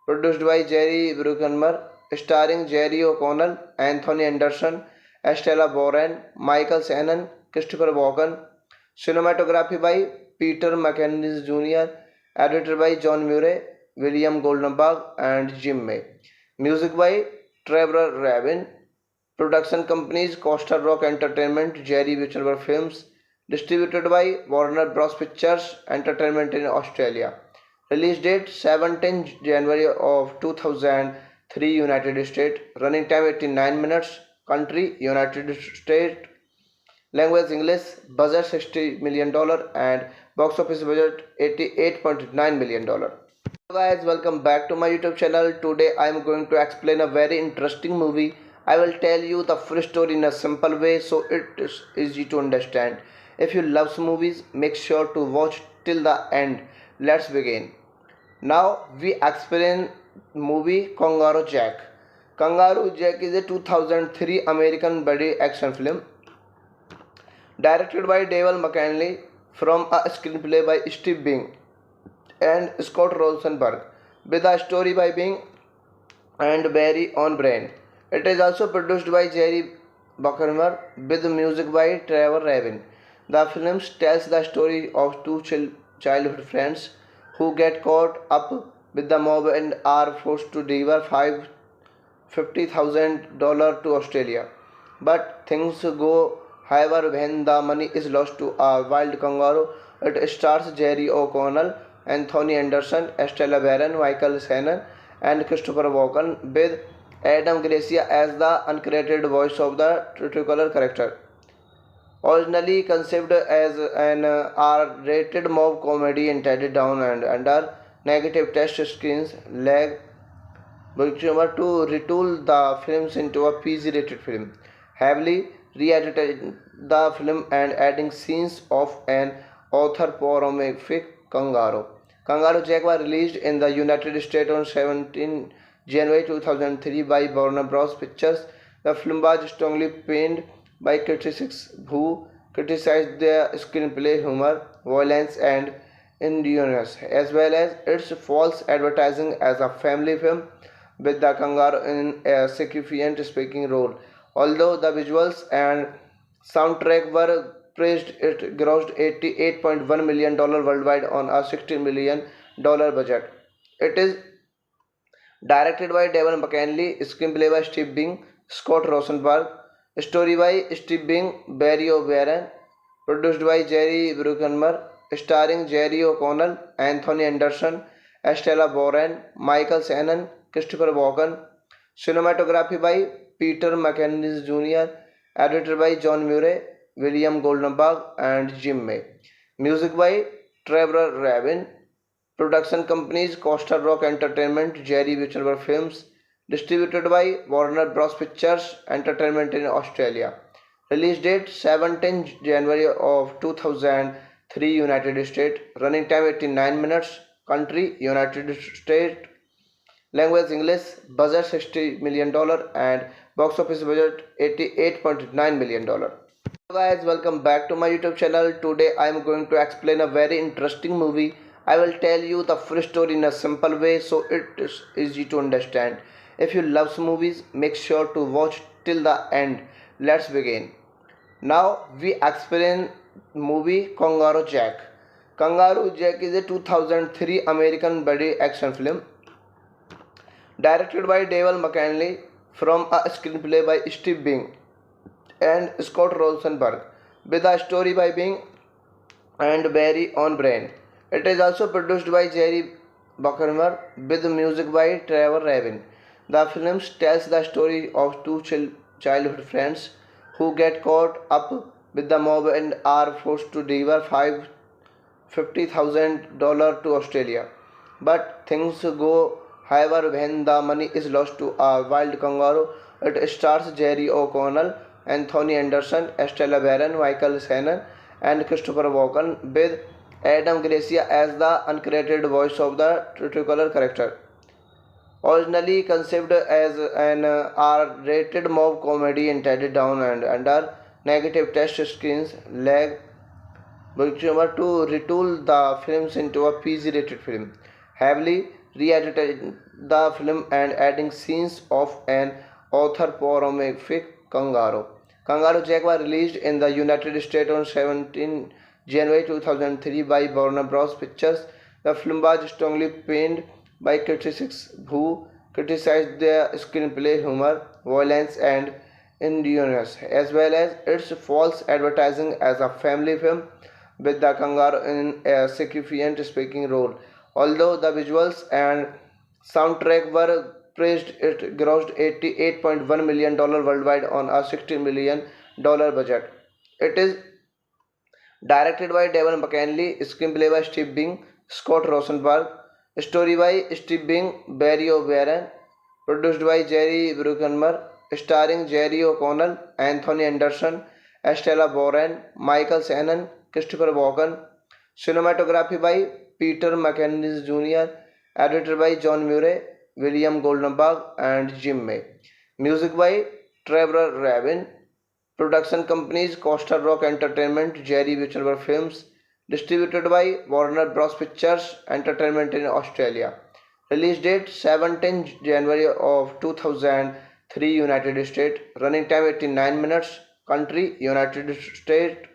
produced by Jerry Bruckheimer, starring Jerry O'Connell, Anthony Anderson, Estella Boren, Michael Shannon, Christopher Walken, cinematography by Peter McInnes Jr., edited by John Murray, William Goldenberg, and Jim May. Music by Trevor Rabin. Production companies Costa Rock Entertainment, Jerry Wittenberg Films, distributed by Warner Bros. Pictures Entertainment in Australia. Release date 17 January of 2003 United States. Running time 89 minutes. Country United States. Language English. Budget $60 million and box office budget $88.9 million. Hello guys, welcome back to my YouTube channel. Today I am going to explain a very interesting movie. I will tell you the full story in a simple way so it is easy to understand. If you love movies, make sure to watch till the end. Let's begin. Now we explain movie Kangaroo Jack. Kangaroo Jack is a 2003 American buddy action film directed by Devon McKinley from a screenplay by Steve Bing and Scott Rosenberg with a story by Bing and Barry O'Brien. It is also produced by Jerry Bruckheimer with music by Trevor Rabin. The film tells the story of two childhood friends who get caught up with the mob and are forced to deliver $50,000 to Australia. But things go however when the money is lost to a wild kangaroo. It stars Jerry O'Connell, Anthony Anderson, Estella Barron, Michael Shannon, and Christopher Walken, with Adam Gracia as the uncredited voice of the titular character. Originally conceived as an R-rated mob comedy intended down and under negative test screens, lag Bukchumar to retool the films into a PG-rated film, heavily re-edited the film and adding scenes of an anthropomorphic kangaroo. Kangaroo Jack was released in the United States on 17 January 2003 by Warner Bros. Pictures. The film was strongly panned by critics who criticized the screenplay, humor, violence, and innuendos, as well as its false advertising as a family film with the kangaroo in a significant speaking role. Although the visuals and soundtrack were praised, it grossed $88.1 million worldwide on a $60 million budget. It is directed by Devon McKinley, screenplay by Steve Bing, Scott Rosenberg, story by Steve Bing, Barry O'Brien, produced by Jerry Bruckheimer, starring Jerry O'Connell, Anthony Anderson, Estella Boren, Michael Shannon, Christopher Walken, cinematography by Peter McInnes Jr., edited by John Murray, William Goldenberg, and Jim May. Music by Trevor Rabin. Production companies Costa Rock Entertainment, Jerry Wittenberg Films, distributed by Warner Bros. Pictures Entertainment in Australia. Release date 17 January of 2003 United States. Running time 89 minutes. Country United States. Language English. Budget $60 million and box office budget $88.9 million. Hello guys, welcome back to my YouTube channel. Today I am going to explain a very interesting movie. I will tell you the full story in a simple way so it is easy to understand. If you love movies, make sure to watch till the end. Let's begin. Now we explain movie Kangaroo Jack. Kangaroo Jack is a 2003 American buddy action film directed by Devon McKinley from a screenplay by Steve Bing and Scott Rosenberg with a story by Bing and Barry O'Brien. It is also produced by Jerry Bruckheimer with music by Trevor Rabin. The film tells the story of two childhood friends who get caught up with the mob and are forced to deliver $50,000 to Australia. But things go however when the money is lost to a wild kangaroo. It stars Jerry O'Connell, Anthony Anderson, Estella Barron, Michael Shannon, and Christopher Walken, with Adam Gracia as the uncredited voice of the titular character. Originally conceived as an R-rated mob comedy intended down and under negative test screens, lag Bukchumar to retool the films into a PG-rated film, heavily re-edited the film and adding scenes of an anthropomorphic kangaroo. Kangaroo Jack was released in the United States on 17 January 2003 by Warner Bros. Pictures. The film was strongly panned by critics who criticized the screenplay, humor, violence, and innuendos, as well as its false advertising as a family film with the kangaroo in a significant speaking role. Although the visuals and soundtrack were praised, it grossed $88.1 million worldwide on a $60 million budget. It is directed by Devon McKinley, screenplay by Steve Bing, Scott Rosenberg, story by Steve Bing, Barry O'Brien, produced by Jerry Bruckheimer, starring Jerry O'Connell, Anthony Anderson, Estella Boren, Michael Shannon, Christopher Walken, cinematography by Peter McInnes Jr., edited by John Murray, William Goldenberg, and Jim May. Music by Trevor Rabin. Production companies Costa Rock Entertainment, Jerry Wittenberg Films, distributed by Warner Bros. Pictures Entertainment in Australia. Release date 17 January of 2003 United States. Running time 89 minutes. Country United States.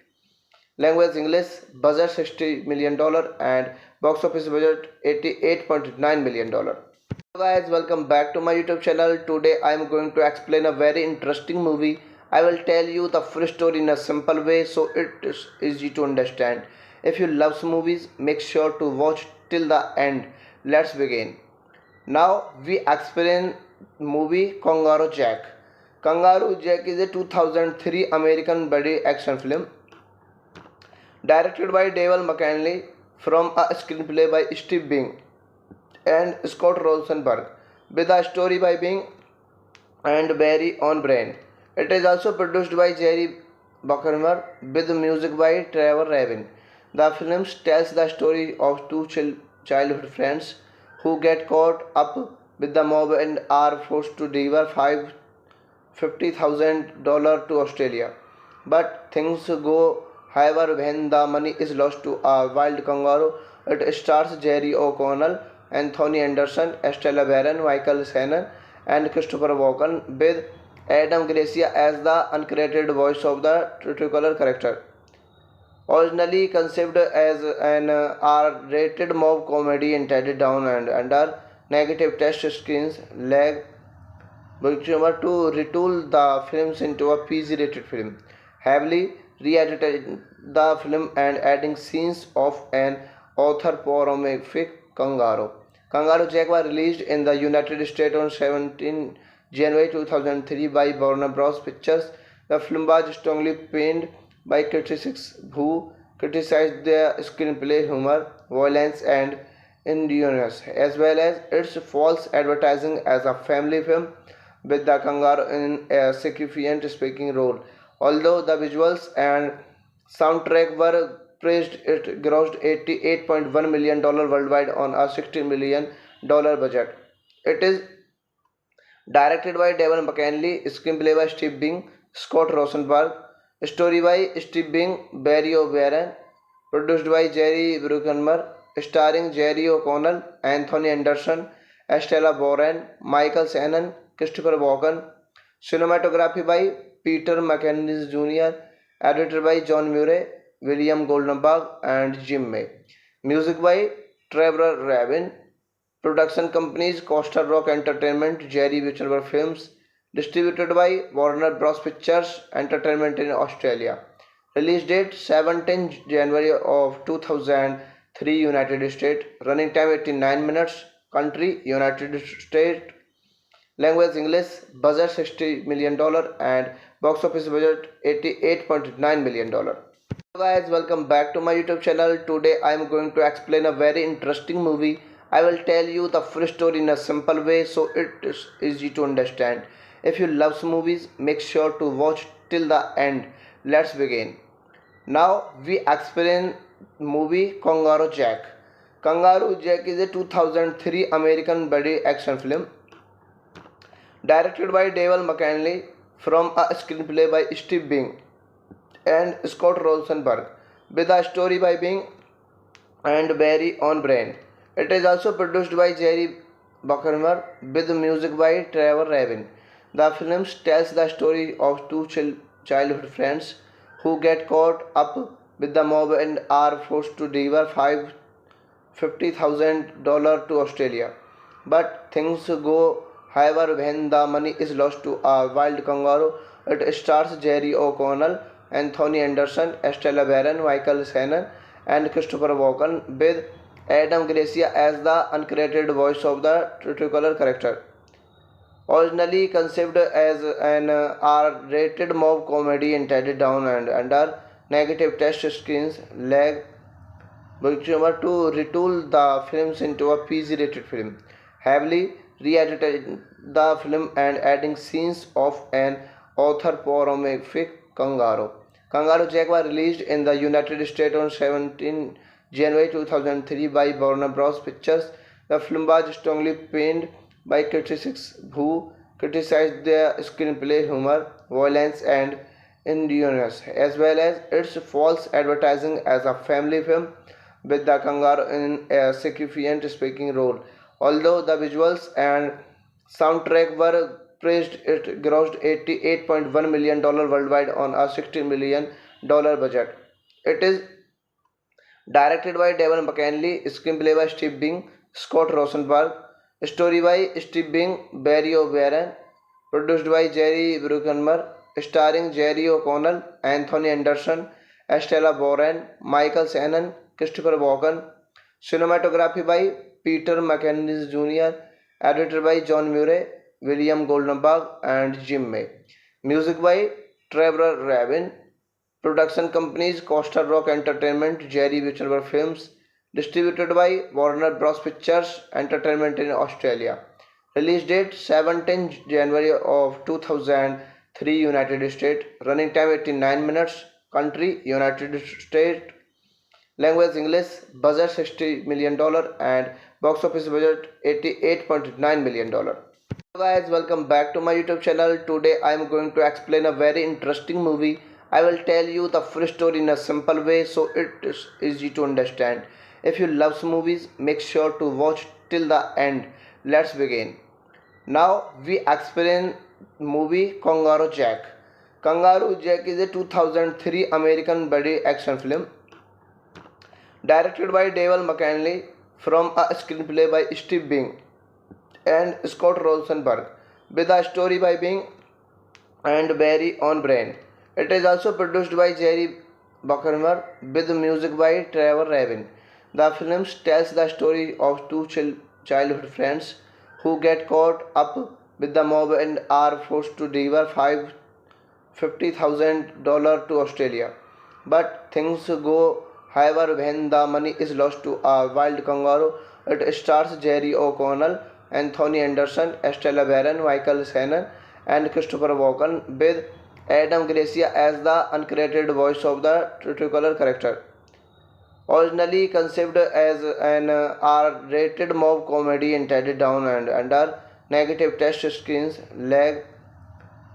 Language English. Budget $60 million and box office budget $88.9 million. Hello guys, welcome back to my YouTube channel. Today I am going to explain a very interesting movie. I will tell you the full story in a simple way so it is easy to understand. If you love movies, make sure to watch till the end. Let's begin. Now we explain movie Kangaroo Jack. Kangaroo Jack is a 2003 American buddy action film directed by David McCanley from a screenplay by Steve Bing and Scott Rosenberg with a story by Bing and Barry O'Brien. It is also produced by Jerry Bruckheimer with music by Trevor Rabin. The film tells the story of two childhood friends who get caught up with the mob and are forced to deliver $50,000 to Australia. But things go however when the money is lost to a wild kangaroo. It stars Jerry O'Connell, Anthony Anderson, Estella Barron, Michael Shannon, and Christopher Walken, with Adam Gracia as the uncredited voice of the titular character. Originally conceived as an R-rated mob comedy intended down and under negative test screens, lag Bruckheimer to retool the films into a PG-rated film, heavily re-edited the film and adding scenes of an anthropomorphic kangaroo. Kangaroo Jack was released in the United States on 17 January 2003 by Warner Bros. Pictures. The film was strongly panned by critics who criticized the screenplay humor, violence, and innuendos, as well as its false advertising as a family film with the kangaroo in a significant speaking role. Although the visuals and soundtrack were praised, it grossed $88.1 million worldwide on a $60 million budget. It is directed by Devon McCanley, screenplay by Steve Bing, Scott Rosenberg, story by Steve Bing, Barry O'Brien, produced by Jerry Bruckheimer, starring Jerry O'Connell, Anthony Anderson, Estella Barron, Michael Shannon, Christopher Walken, cinematography by Peter McInnes Jr., edited by John Murray, William Goldenberg, and Jim May. Music by Trevor Rabin. Production companies Costa Rock Entertainment, Jerry Wittenberg Films. Distributed by Warner Bros. Pictures Entertainment in Australia. Release date 17 January of 2003 United States. Running time 89 minutes. Country United States. Language English. Budget $60 million and box office budget $88.9 million. Hello guys, welcome back to my YouTube channel. Today I am going to explain a very interesting movie. I will tell you the full story in a simple way so it is easy to understand. If you love movies, make sure to watch till the end. Let's begin. Now we explain movie Kangaroo Jack. Kangaroo Jack is a 2003 American buddy action film directed by David McCanley from a screenplay by Steve Bing and Scott Rosenberg with a story by Bing and Barry O'Brien. It is also produced by Jerry Bruckheimer with music by Trevor Rabin. The film tells the story of two childhood friends who get caught up with the mob and are forced to deliver $50,000 to Australia. But things go however when the money is lost to a wild kangaroo. It stars Jerry O'Connell, Anthony Anderson, Estella Barron, Michael Shannon, and Christopher Walken, with Adam Gracia as the uncredited voice of the titular character. Originally conceived as an R-rated mob comedy intended down and under negative test screens, lag Bruckheimer to retool the films into a PG-rated film, heavily re-edited the film and adding scenes of an anthropomorphic kangaroo. Kangaroo Jack was released in the United States on 17 January 2003 by Warner Bros. Pictures. The film was strongly panned by critics who criticized the screenplay humor, violence, and innuendos, as well as its false advertising as a family film with the kangaroo in a significant speaking role. Although the visuals and soundtrack were praised, it grossed $88.1 million worldwide on a $60 million budget. It is directed by Devon McCanley, screenplay by Steve Bing, Scott Rosenberg, story by Steve Bing, Barry O'Brien, produced by Jerry Bruckheimer, starring Jerry O'Connell, Anthony Anderson, Estella Barron, Michael Shannon, Christopher Walken, cinematography by Peter McInnes Jr., edited by John Murray, William Goldberg, and Jim May. Music by Trevor Rabin. Production companies Costa Rock Entertainment, Jerry Wittenberg Films. Distributed by Warner Bros. Pictures Entertainment in Australia. Release date 17 January of 2003 United States. Running time 89 minutes. Country United States. Language English. Budget $60 million and box office budget $88.9 million. Hello guys, welcome back to my YouTube channel. Today I am going to explain a very interesting movie. I will tell you the full story in a simple way so it is easy to understand. If you love movies, make sure to watch till the end. Let's begin. Now we explain movie Kangaroo Jack. Kangaroo Jack is a 2003 American buddy action film directed by David McCanley from a screenplay by Steve Bing and Scott Rosenberg, with a story by Bing and Barry O'Brien. It is also produced by Jerry Bruckheimer with music by Trevor Rabin. The film tells the story of two childhood friends who get caught up with the mob and are forced to deliver $50,000 to Australia. But things go however when the money is lost to a wild kangaroo. It stars Jerry O'Connell, Anthony Anderson, Estella Barron, Michael Shannon, and Christopher Walken, with Adam Gracia as the uncredited voice of the titular character. Originally conceived as an R-rated mob comedy intended down and under negative test screens, lag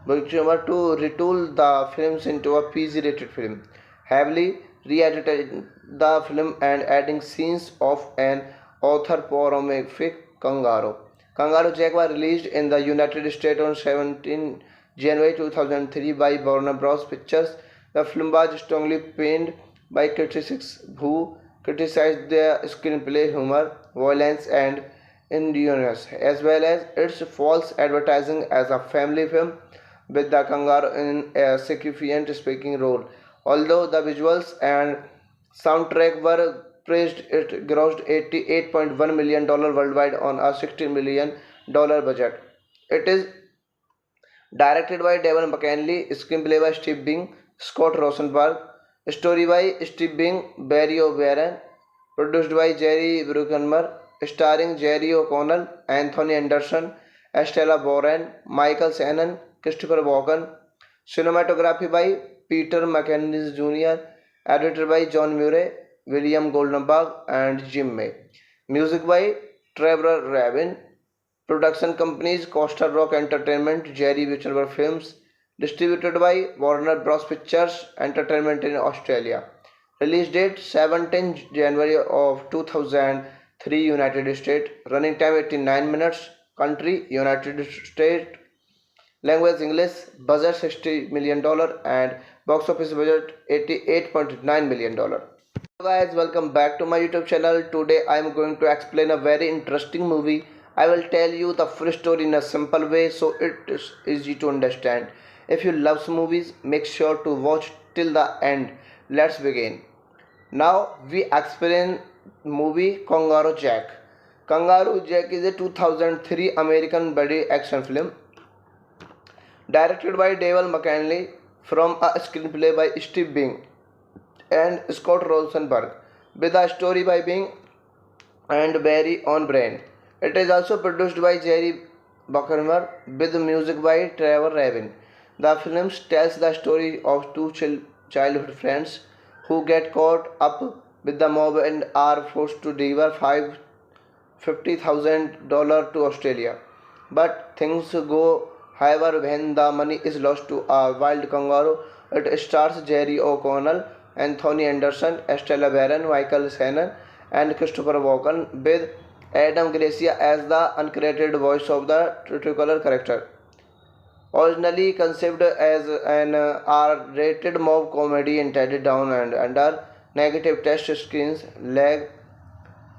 Bruckheimer to retool the films into a PG-rated film, heavily re-edited the film and adding scenes of an anthropomorphic kangaroo. Kangaroo Jack was released in the United States on 17 January 2003 by Warner Bros. Pictures. The film was strongly panned by critics who criticized the screenplay humor, violence, and innuendos, as well as its false advertising as a family film with the kangaroo in a significant speaking role. Although the visuals and soundtrack were praised, it grossed $88.1 million worldwide on a $60 million budget. It is directed by Devon McCanley, screenplay by Steve Bing, Scott Rosenberg, story by Steve Bing, Barry O'Brien, produced by Jerry Bruckheimer, starring Jerry O'Connell, Anthony Anderson, Estella Barron, Michael Shannon, Christopher Walken, cinematography by Peter McInnes Jr., edited by John Murray, William Goldberg, and Jim May. Music by Trevor Rabin. Production companies Costa Rock Entertainment, Jerry Wittenberg Films. Distributed by Warner Bros. Pictures Entertainment in Australia. Release date 17 January of 2003 United States. Running time 89 minutes. Country United States. Language English. Budget $60 million and box office budget $88.9 million. Hello guys, welcome back to my YouTube channel. Today I am going to explain a very interesting movie. I will tell you the full story in a simple way so it is easy to understand. If you love movies, make sure to watch till the end. Let's begin. Now we explain movie Kangaroo Jack. Kangaroo Jack is a 2003 American buddy action film directed by David McCanley from a screenplay by Steve Bing and Scott Rosenberg, with a story by Bing and Barry O'Brien. It is also produced by Jerry Bruckheimer with music by Trevor Rabin. The film tells the story of two childhood friends who get caught up with the mob and are forced to deliver $50,000 to Australia. But things go however when the money is lost to a wild kangaroo. It stars Jerry O'Connell, Anthony Anderson, Estella Barron, Michael Shannon, and Christopher Walken, with Adam Gracia as the uncredited voice of the titular character. Originally conceived as an R-rated mob comedy intended down and under negative test screens, lag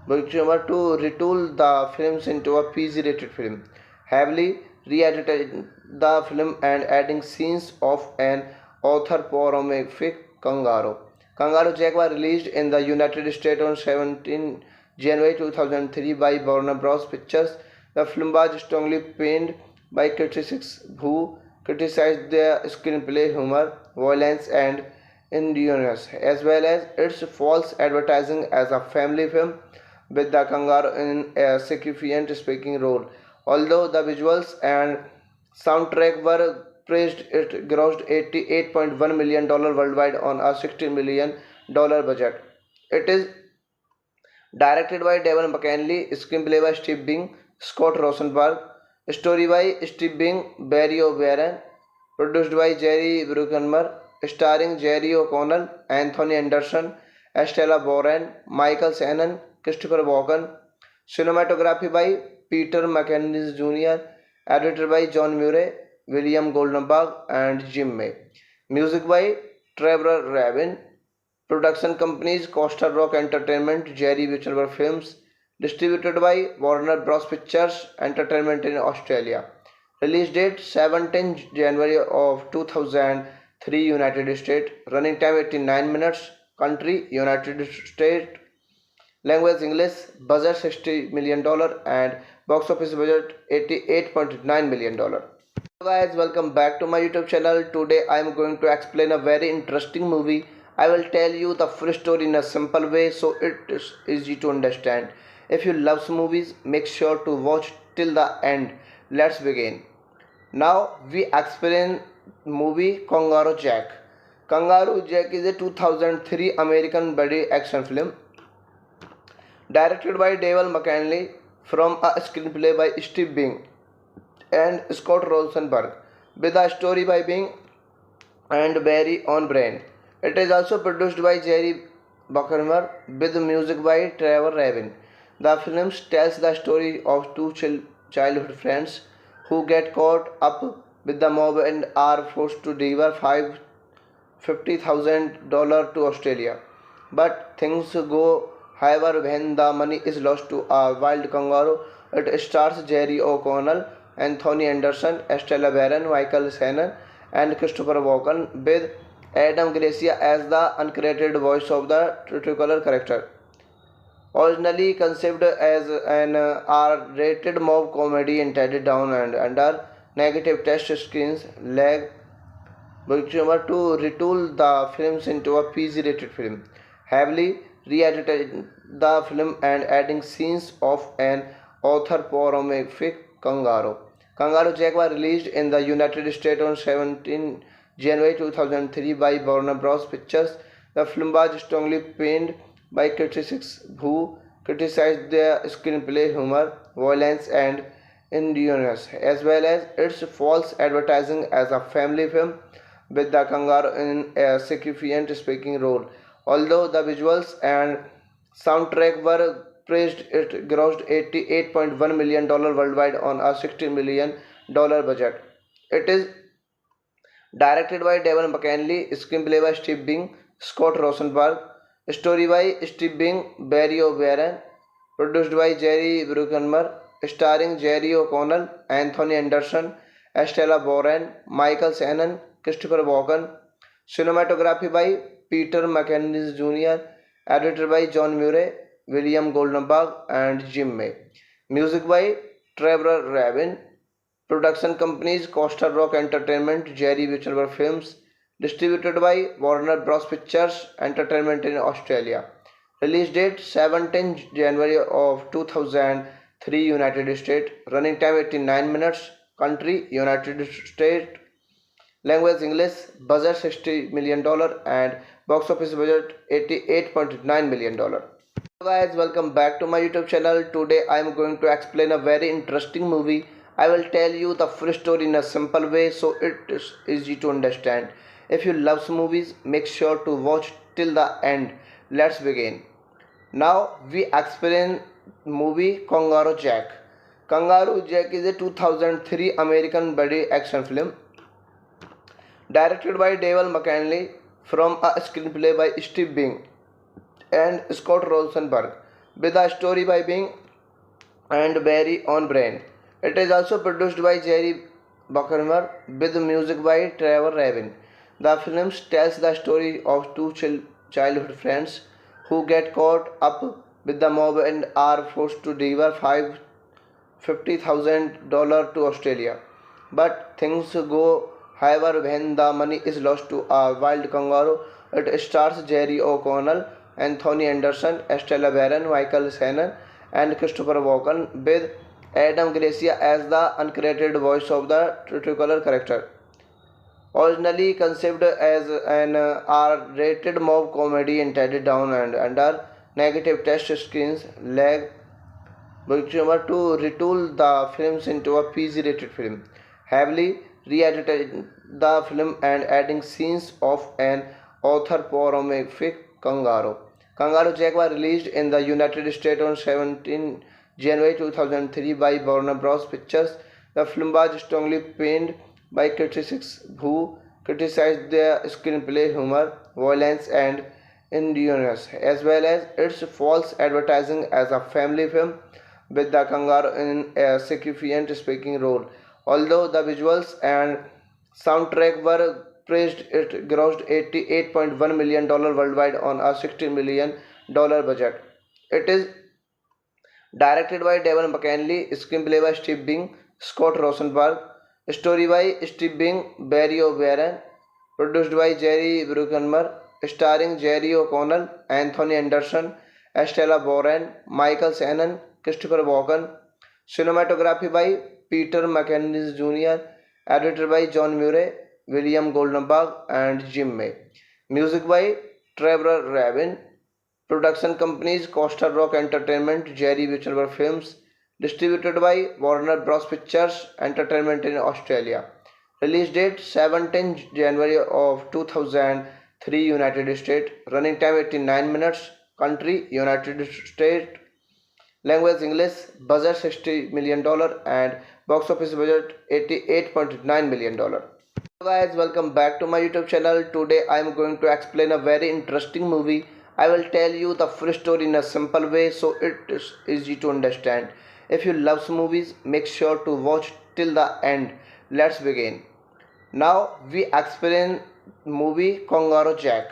Bruckheimer to retool the films into a PG-rated film, heavily re-edited the film and adding scenes of an anthropomorphic kangaroo. Kangaroo Jack was released in the United States on 17 January 2003 by Warner Bros. Pictures. The film was strongly panned by critics who criticized the screenplay humor, violence, and innuendos, as well as its false advertising as a family film with the kangaroo in a significant speaking role. Although the visuals and soundtrack were praised, it grossed $88.1 million worldwide on a $60 million budget. It is directed by Devon McKinley, screenplay by Steve Bing, Scott Rosenberg, story by Steve Bing, Barry O'Brien, produced by Jerry Bruckheimer, starring Jerry O'Connell, Anthony Anderson, Estella Boren, Michael Shannon, Christopher Walken, cinematography by Peter McInnes Jr., edited by John Murray, William Goldenberg, and Jim May. Music by Trevor Rabin. Production companies Costa Rock Entertainment, Jerry Wittenberg Films, distributed by Warner Bros. Pictures Entertainment in Australia. Release date 17 January of 2003 United States. Running time 89 minutes. Country United States. Language English. Budget $60 million and box office budget $88.9 million. Hello guys, welcome back to my YouTube channel. Today I am going to explain a very interesting movie. I will tell you the full story in a simple way so it is easy to understand. If you love movies, make sure to watch till the end. Let's begin. Now we explain movie Kangaroo Jack. Kangaroo Jack is a 2003 American buddy action film directed by Devon McKinley from a screenplay by Steve Bing and Scott Rosenberg with a story by Bing and Barry O'Brien. It is also produced by Jerry Bruckheimer with music by Trevor Rabin. The film tells the story of two childhood friends who get caught up with the mob and are forced to deliver $50,000 to Australia. But things go however when the money is lost to a wild kangaroo. It stars Jerry O'Connell, Anthony Anderson, Estella Barron, Michael Shannon, and Christopher Walken, with Adam Gracia as the uncredited voice of the titular character. Originally conceived as an R-rated mob comedy intended down and under negative test screens, led Bruckheimer to retool the films into a PG-rated film, heavily re-edited the film and adding scenes of an anthropomorphic kangaroo. Kangaroo Jack was released in the United States on 17 January 2003 by Warner Bros. Pictures. The film was strongly panned by critics who criticized the screenplay humor, violence, and innuendos, as well as its false advertising as a family film with the kangaroo in a significant speaking role. Although the visuals and soundtrack were praised, it grossed $88.1 million worldwide on a $60 million budget. It is directed by Devon McKinley, screenplay by Steve Bing, Scott Rosenberg, story by Steve Bing, Barry O'Brien, produced by Jerry Bruckheimer, starring Jerry O'Connell, Anthony Anderson, Estella Boren, Michael Shannon, Christopher Walken, cinematography by Peter McInnes Jr., edited by John Murray, William Goldenberg, and Jim May. Music by Trevor Rabin. Production companies Costa Rock Entertainment, Jerry Wittenberg Films, distributed by Warner Bros. Pictures Entertainment in Australia. Release date 17 January of 2003 United States. Running time 89 minutes. Country United States. Language English. Budget $60 million and box office budget $88.9 million. Hello guys, welcome back to my YouTube channel. Today I am going to explain a very interesting movie. I will tell you the full story in a simple way so it is easy to understand. If you love movies, make sure to watch till the end. Let's begin. Now we explain movie Kangaroo Jack. Kangaroo Jack is a 2003 American buddy action film directed by Devon McKinley from a screenplay by Steve Bing and Scott Rosenberg with a story by Bing and Barry O'Brien. It is also produced by Jerry Bruckheimer with music by Trevor Rabin. The film tells the story of two childhood friends who get caught up with the mob and are forced to deliver $50,000 to Australia. But things go however when the money is lost to a wild kangaroo. It stars Jerry O'Connell, Anthony Anderson, Estella Barron, Michael Shannon, and Christopher Walken, with Adam Gracia as the uncredited voice of the titular character. Originally conceived as an R-rated mob comedy intended down and under negative test screens, lag Booksummer to retool the films into a PG-rated film, heavily re-edited the film and adding scenes of an anthropomorphic kangaroo. Kangaroo Jack was released in the United States on 17 January 2003 by Warner Bros. Pictures. The film was strongly panned by critics who criticized the screenplay humor, violence, and innuendos, as well as its false advertising as a family film with the kangaroo in a significant speaking role. Although the visuals and soundtrack were praised, it grossed $88.1 million worldwide on a $60 million budget. It is directed by Devon McKinley, screenplay by Steve Bing, Scott Rosenberg, story by Steve Bing, Barry O'Brien, produced by Jerry Bruckheimer, starring Jerry O'Connell, Anthony Anderson, Estella Boren, Michael Shannon, Christopher Walken, cinematography by Peter McInnes Jr., edited by John Murray, William Goldenberg, and Jim May. Music by Trevor Rabin. Production companies Costa Rock Entertainment, Jerry Wittenberg Films, distributed by Warner Bros. Pictures Entertainment in Australia. Release date 17 January of 2003 United States. Running time 89 minutes. Country United States. Language English. Budget $60 million and box office budget $88.9 million. Hello guys, welcome back to my YouTube channel. Today I am going to explain a very interesting movie. I will tell you the full story in a simple way so it is easy to understand. If you love movies, make sure to watch till the end. Let's begin. Now we explain movie Kangaroo Jack.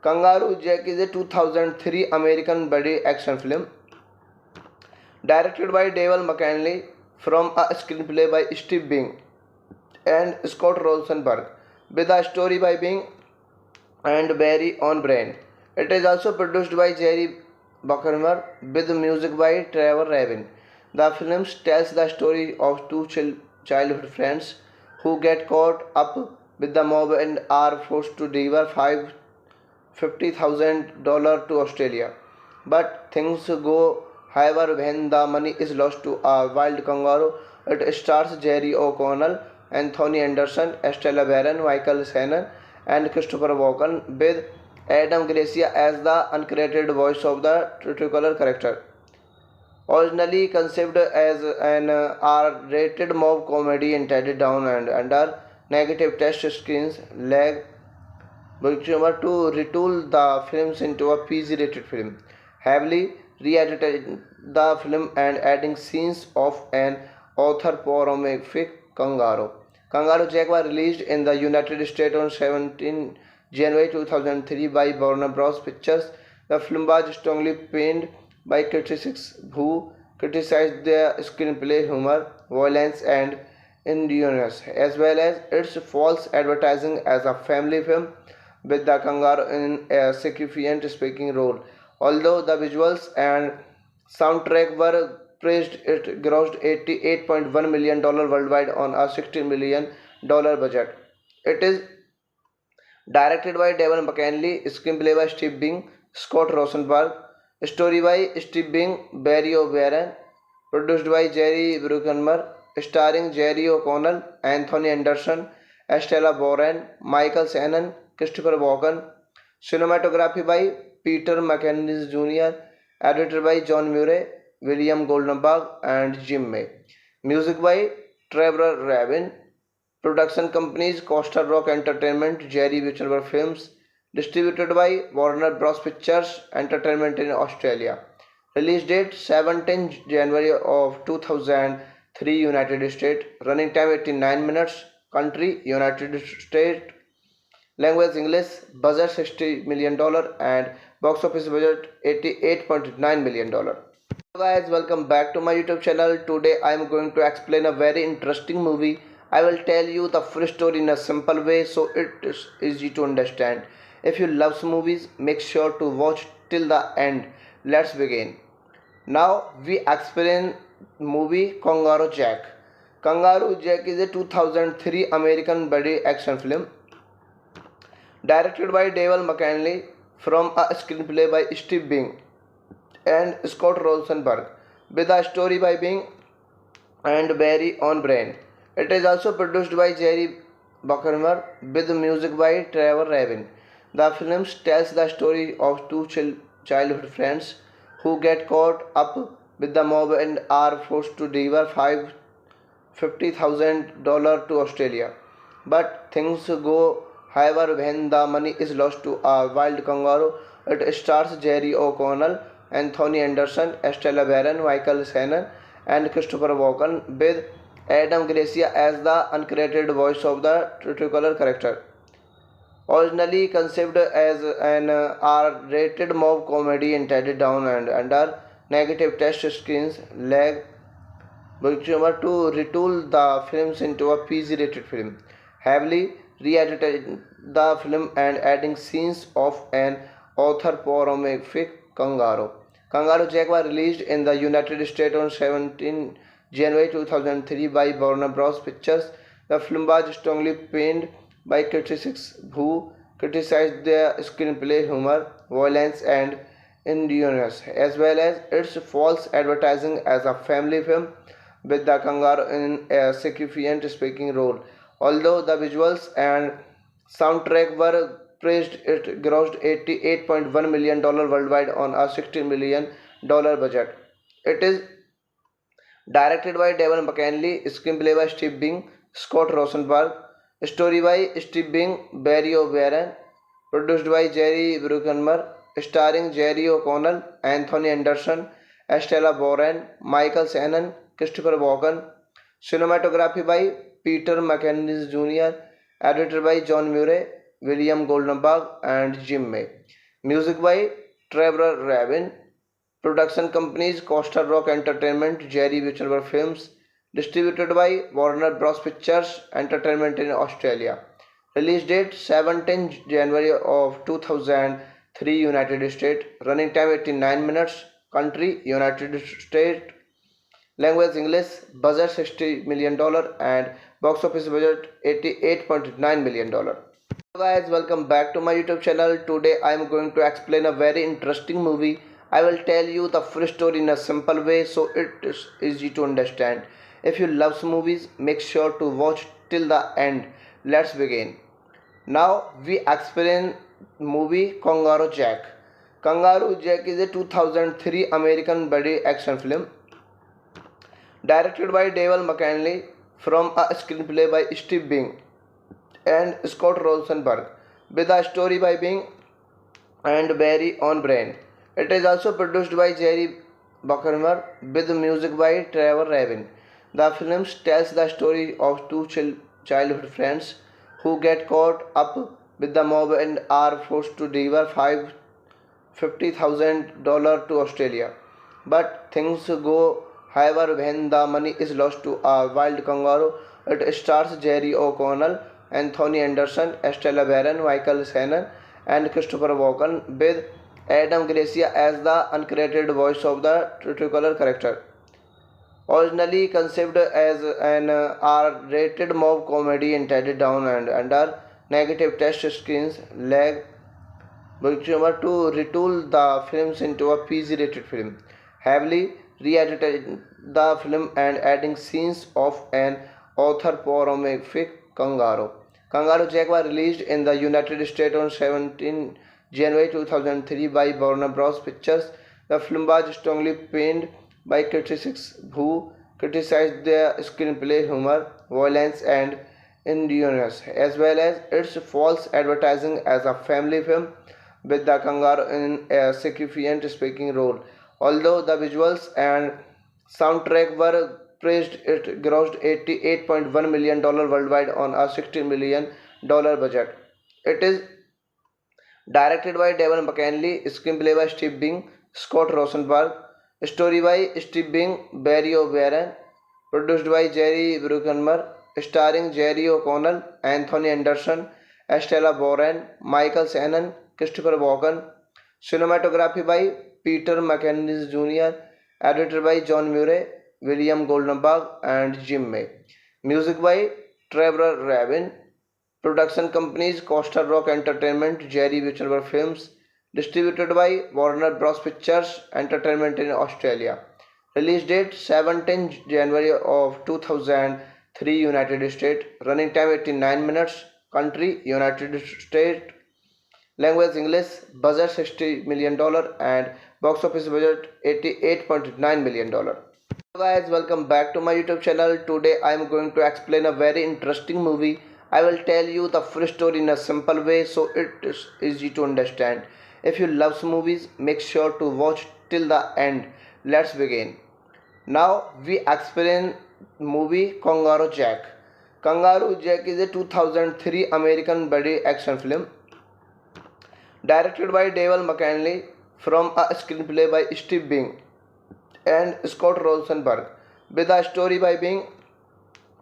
Kangaroo Jack is a 2003 American buddy action film directed by Devon McKinley from a screenplay by Steve Bing and Scott Rosenberg, with a story by Bing and Barry O'Brien. It is also produced by Jerry Bruckheimer with music by Trevor Rabin. The film tells the story of two childhood friends who get caught up with the mob and are forced to deliver $50,000 to Australia. But things go however when the money is lost to a wild kangaroo. It stars Jerry O'Connell, Anthony Anderson, Estella Barron, Michael Shannon, and Christopher Walken, with Adam Gracia as the uncredited voice of the titular character. Originally conceived as an R-rated mob comedy intended down and under negative test screens, lag Booksummer to retool the films into a PG-rated film, heavily re-edited the film and adding scenes of an anthropomorphic kangaroo. Kangaroo Jack was released in the United States on 17 January 2003 by Warner Bros. Pictures. The film was strongly panned by critics who criticized the screenplay humor, violence, and innuendos, as well as its false advertising as a family film with the kangaroo in a significant speaking role. Although the visuals and soundtrack were praised, it grossed $88.1 million worldwide on a $60 million budget. It is directed by Devon McKinley, screenplay by Steve Bing, Scott Rosenberg, story by Steve Bing, Barry O'Brien, produced by Jerry Bruckheimer, starring Jerry O'Connell, Anthony Anderson, Estella Boren, Michael Shannon, Christopher Walken, cinematography by Peter McInnes Jr., edited by John Murray, William Goldenberg, and Jim May. Music by Trevor Rabin. Production companies Costa Rock Entertainment, Jerry Wittenberg Films, distributed by Warner Bros. Pictures Entertainment in Australia. Release date 17 January of 2003 United States. Running time 89 minutes. Country United States. Language English. Budget $60 million and box office budget $88.9 million. Hello guys, welcome back to my YouTube channel. Today I am going to explain a very interesting movie. I will tell you the full story in a simple way so it is easy to understand. If you love movies, make sure to watch till the end. Let's begin. Now we explain movie Kangaroo Jack. Kangaroo Jack is a 2003 American buddy action film directed by David McCanley from a screenplay by Steve Bing and Scott Rosenberg with a story by Bing and Barry O'Brien. It is also produced by Jerry Bruckheimer with music by Trevor Rabin. The film tells the story of two childhood friends who get caught up with the mob and are forced to deliver $50,000 to Australia. But things go however when the money is lost to a wild kangaroo. It stars Jerry O'Connell, Anthony Anderson, Estella Barron, Michael Shannon, and Christopher Walken, with Adam Gracia as the uncredited voice of the titular character. Originally conceived as an R-rated mob comedy intended down and under negative test screens, lag Bruckheimer to retool the films into a PG-rated film, heavily re-edited the film and adding scenes of an anthropomorphic kangaroo. Kangaroo Jack was released in the United States on 17 January 2003 by Warner Bros. Pictures. The film was strongly panned by critics who criticized the screenplay humor, violence, and innuendos, as well as its false advertising as a family film with the kangaroo in a significant speaking role. Although the visuals and soundtrack were praised, it grossed $88.1 million worldwide on a $60 million budget. It is directed by Devon McCanley, screenplay by Steve Bing, Scott Rosenberg, story by Steve Bing, Barry O'Brien, produced by Jerry Bruckheimer, starring Jerry O'Connell, Anthony Anderson, Estella Barron, Michael Shannon, Christopher Walken, cinematography by Peter McInnes Jr., edited by John Murray, William Goldenberg, and Jim May. Music by Trevor Rabin. Production companies Costa Rock Entertainment, Jerry Wittenberg Films. Distributed by Warner Bros. Pictures Entertainment in Australia. Release date 17 January of 2003 United States. Running time 89 minutes. Country United States. Language English. Budget $60 million and box office budget $88.9 million. Hello guys, welcome back to my YouTube channel. Today I am going to explain a very interesting movie. I will tell you the full story in a simple way so it is easy to understand. If you love movies, make sure to watch till the end. Let's begin. Now we explain movie Kangaroo Jack. Kangaroo Jack is a 2003 American buddy action film directed by David McCanley from a screenplay by Steve Bing and Scott Rosenberg with a story by Bing and Barry O'Brien. It is also produced by Jerry Bruckheimer with music by Trevor Rabin. The film tells the story of two childhood friends who get caught up with the mob and are forced to deliver $50,000 to Australia. But things go however when the money is lost to a wild kangaroo. It stars Jerry O'Connell, Anthony Anderson, Estella Barron, Michael Shannon, and Christopher Walken, with Adam Gracia as the uncredited voice of the titular character. Originally conceived as an R-rated mob comedy intended down and under negative test screens, lag Bruckheimer to retool the films into a PG-rated film, heavily re-edited the film and adding scenes of an anthropomorphic kangaroo. Kangaroo Jack was released in the United States on 17 January 2003 by Warner Bros. Pictures. The film was strongly panned by critics who criticized the screenplay humor, violence, and innuendos, as well as its false advertising as a family film with the kangaroo in a significant speaking role. Although the visuals and soundtrack were praised, it grossed $88.1 million worldwide on a $60 million budget. It is directed by Devon McCanley, screenplay by Steve Bing, Scott Rosenberg, story by Steve Bing, Barry O'Brien, produced by Jerry Bruckheimer, starring Jerry O'Connell, Anthony Anderson, Estella Boren, Michael Shannon, Christopher Walken. Cinematography by Peter McInnes Jr., edited by John Murray, William Goldenberg, and Jim May. Music by Trevor Rabin. Production companies Costa Rock Entertainment, Jerry Wittenberg Films. Distributed by Warner Bros. Pictures Entertainment in Australia. Release date 17 January of 2003 United States. Running time 89 minutes. Country United States. Language English. Budget $60 million and box office budget $88.9 million. Hello guys, welcome back to my YouTube channel. Today I am going to explain a very interesting movie. I will tell you the full story in a simple way so it is easy to understand. If you love movies, make sure to watch till the end. Let's begin. Now we explain movie Kangaroo Jack. Kangaroo Jack is a 2003 American buddy action film directed by David McCanley from a screenplay by Steve Bing and Scott Rosenberg, with a story by Bing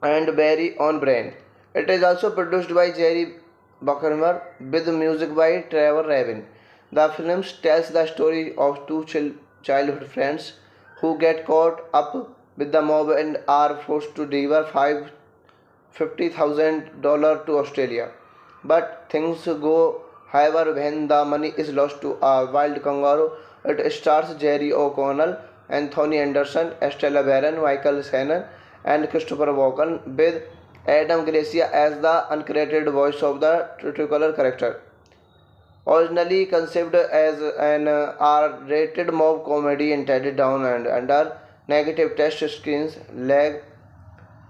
and Barry O'Brien. It is also produced by Jerry Bruckheimer with music by Trevor Rabin. The film tells the story of two childhood friends who get caught up with the mob and are forced to deliver $50,000 to Australia. But things go however when the money is lost to a wild kangaroo. It stars Jerry O'Connell, Anthony Anderson, Estella Barron, Michael Shannon, and Christopher Walken, with Adam Gracia as the uncredited voice of the titular character. Originally conceived as an R-rated mob comedy intended down and under negative test screens, led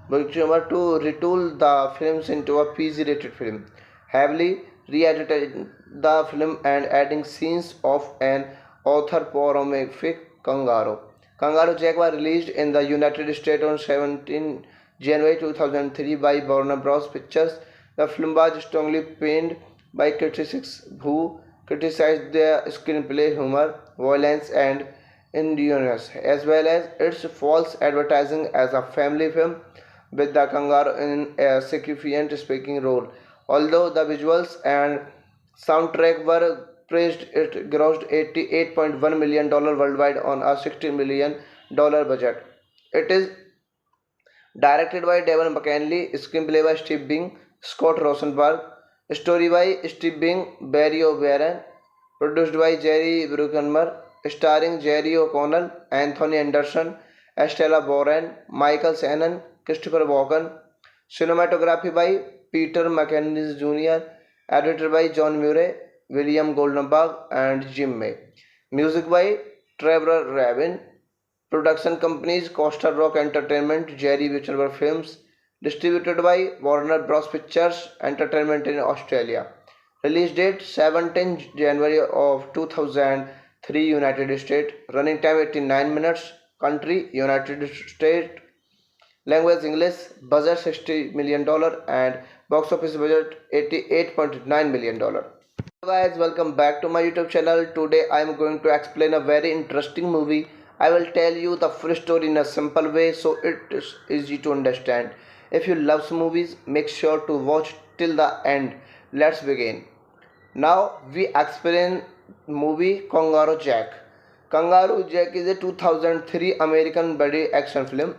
Bruckheimer to retool the films into a PG-rated film, heavily re-edited the film and adding scenes of an anthropomorphic kangaroo. Kangaroo Jack was released in the United States on 17 January 2003 by Warner Bros. Pictures. The film was strongly panned by critics who criticized the screenplay humor, violence, and innuendos, as well as its false advertising as a family film with the kangaroo in a significant speaking role. Although the visuals and soundtrack were praised, it grossed $88.1 million worldwide on a $60 million budget. It is directed by Devon McCanley, screenplay by Steve Bing, Scott Rosenberg, story by Steve Bing, Barry O'Brien, produced by Jerry Bruckheimer, starring Jerry O'Connell, Anthony Anderson, Estella Boren, Michael Shannon, Christopher Walken. Cinematography by Peter McInnes Jr., edited by John Murray, William Goldenberg, and Jim May. Music by Trevor Rabin. Production companies Costa Rock Entertainment, Jerry Wittenberg Films. Distributed by Warner Bros. Pictures Entertainment in Australia. Release date 17 January of 2003 United States. Running time 89 minutes. Country United States. Language English. Budget $60 million and box office budget $88.9 million. Hello guys, welcome back to my YouTube channel. Today I am going to explain a very interesting movie. I will tell you the full story in a simple way so it is easy to understand. If you love movies, make sure to watch till the end. Let's begin. Now we explain movie Kangaroo Jack. Kangaroo Jack is a 2003 American buddy action film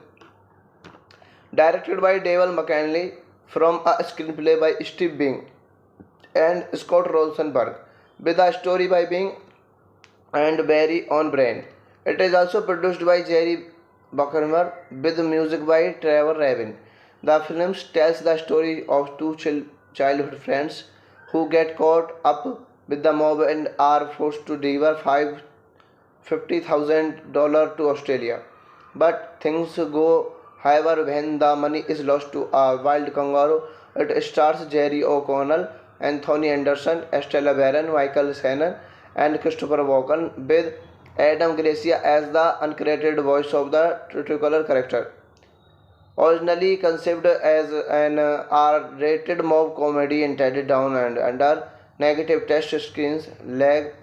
directed by David McCanley from a screenplay by Steve Bing and Scott Rosenberg, with a story by Bing and Barry O'Brien. It is also produced by Jerry Bruckheimer with music by Trevor Rabin. The film tells the story of two childhood friends who get caught up with the mob and are forced to deliver $50,000 to Australia. But things go however when the money is lost to a wild kangaroo. It stars Jerry O'Connell, Anthony Anderson, Estella Barron, Michael Shannon, and Christopher Walken, with Adam Gracia as the uncredited voice of the titular character. Originally conceived as an R-rated mob comedy intended down and under negative test screens, led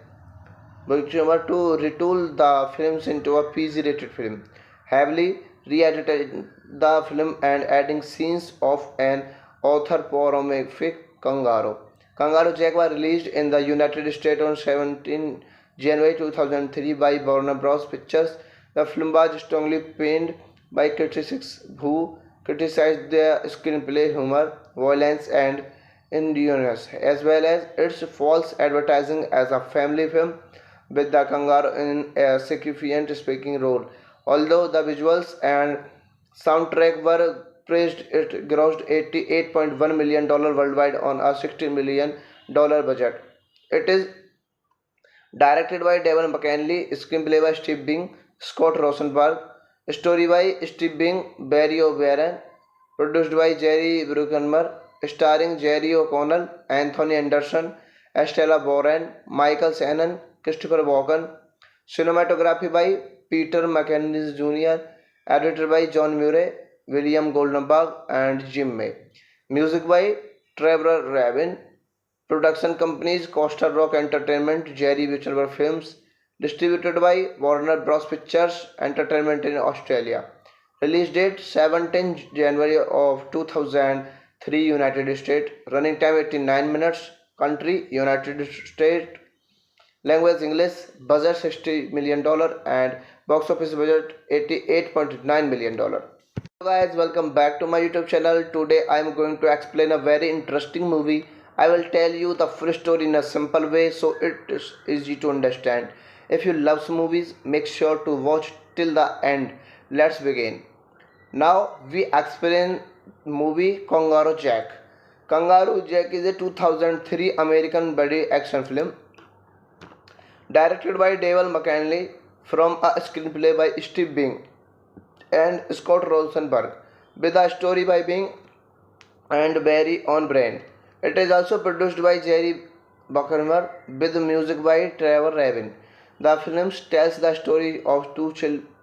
Bruckheimer to retool the films into a PG-rated film, heavily re-edited the film and adding scenes of an anthropomorphic kangaroo. Kangaroo Jack was released in the United States on 17 January 2003 by Warner Bros. Pictures. The film was strongly panned by critics who criticized the screenplay humor, violence, and innuendos, as well as its false advertising as a family film with the kangaroo in a significant speaking role. Although the visuals and soundtrack were praised, it grossed $88.1 million worldwide on a $60 million budget. It is directed by Devon McKinley, screenplay by Steve Bing, Scott Rosenberg, story by Steve Bing, Barry O'Brien, produced by Jerry Bruckheimer, starring Jerry O'Connell, Anthony Anderson, Estella Boren, Michael Shannon, Christopher Walken, cinematography by Peter McInnes Jr., edited by John Murray, William Goldenberg, and Jim May. Music by Trevor Rabin. Production companies Costa Rock Entertainment, Jerry Wittenberg Films, distributed by Warner Bros. Pictures Entertainment in Australia. Release date 17 January of 2003 United States. Running time 89 minutes. Country United States. Language English. Budget $60 million and box office budget $88.9 million. Hello guys, welcome back to my YouTube channel. Today I am going to explain a very interesting movie. I will tell you the full story in a simple way so it is easy to understand. If you love movies, make sure to watch till the end. Let's begin. Now we explain movie Kangaroo Jack. Kangaroo Jack is a 2003 American buddy action film directed by Devon McKinley from a screenplay by Steve Bing and Scott Rosenberg with a story by Bing and Barry O'Brien. It is also produced by Jerry Bruckheimer with music by Trevor Rabin. The film tells the story of two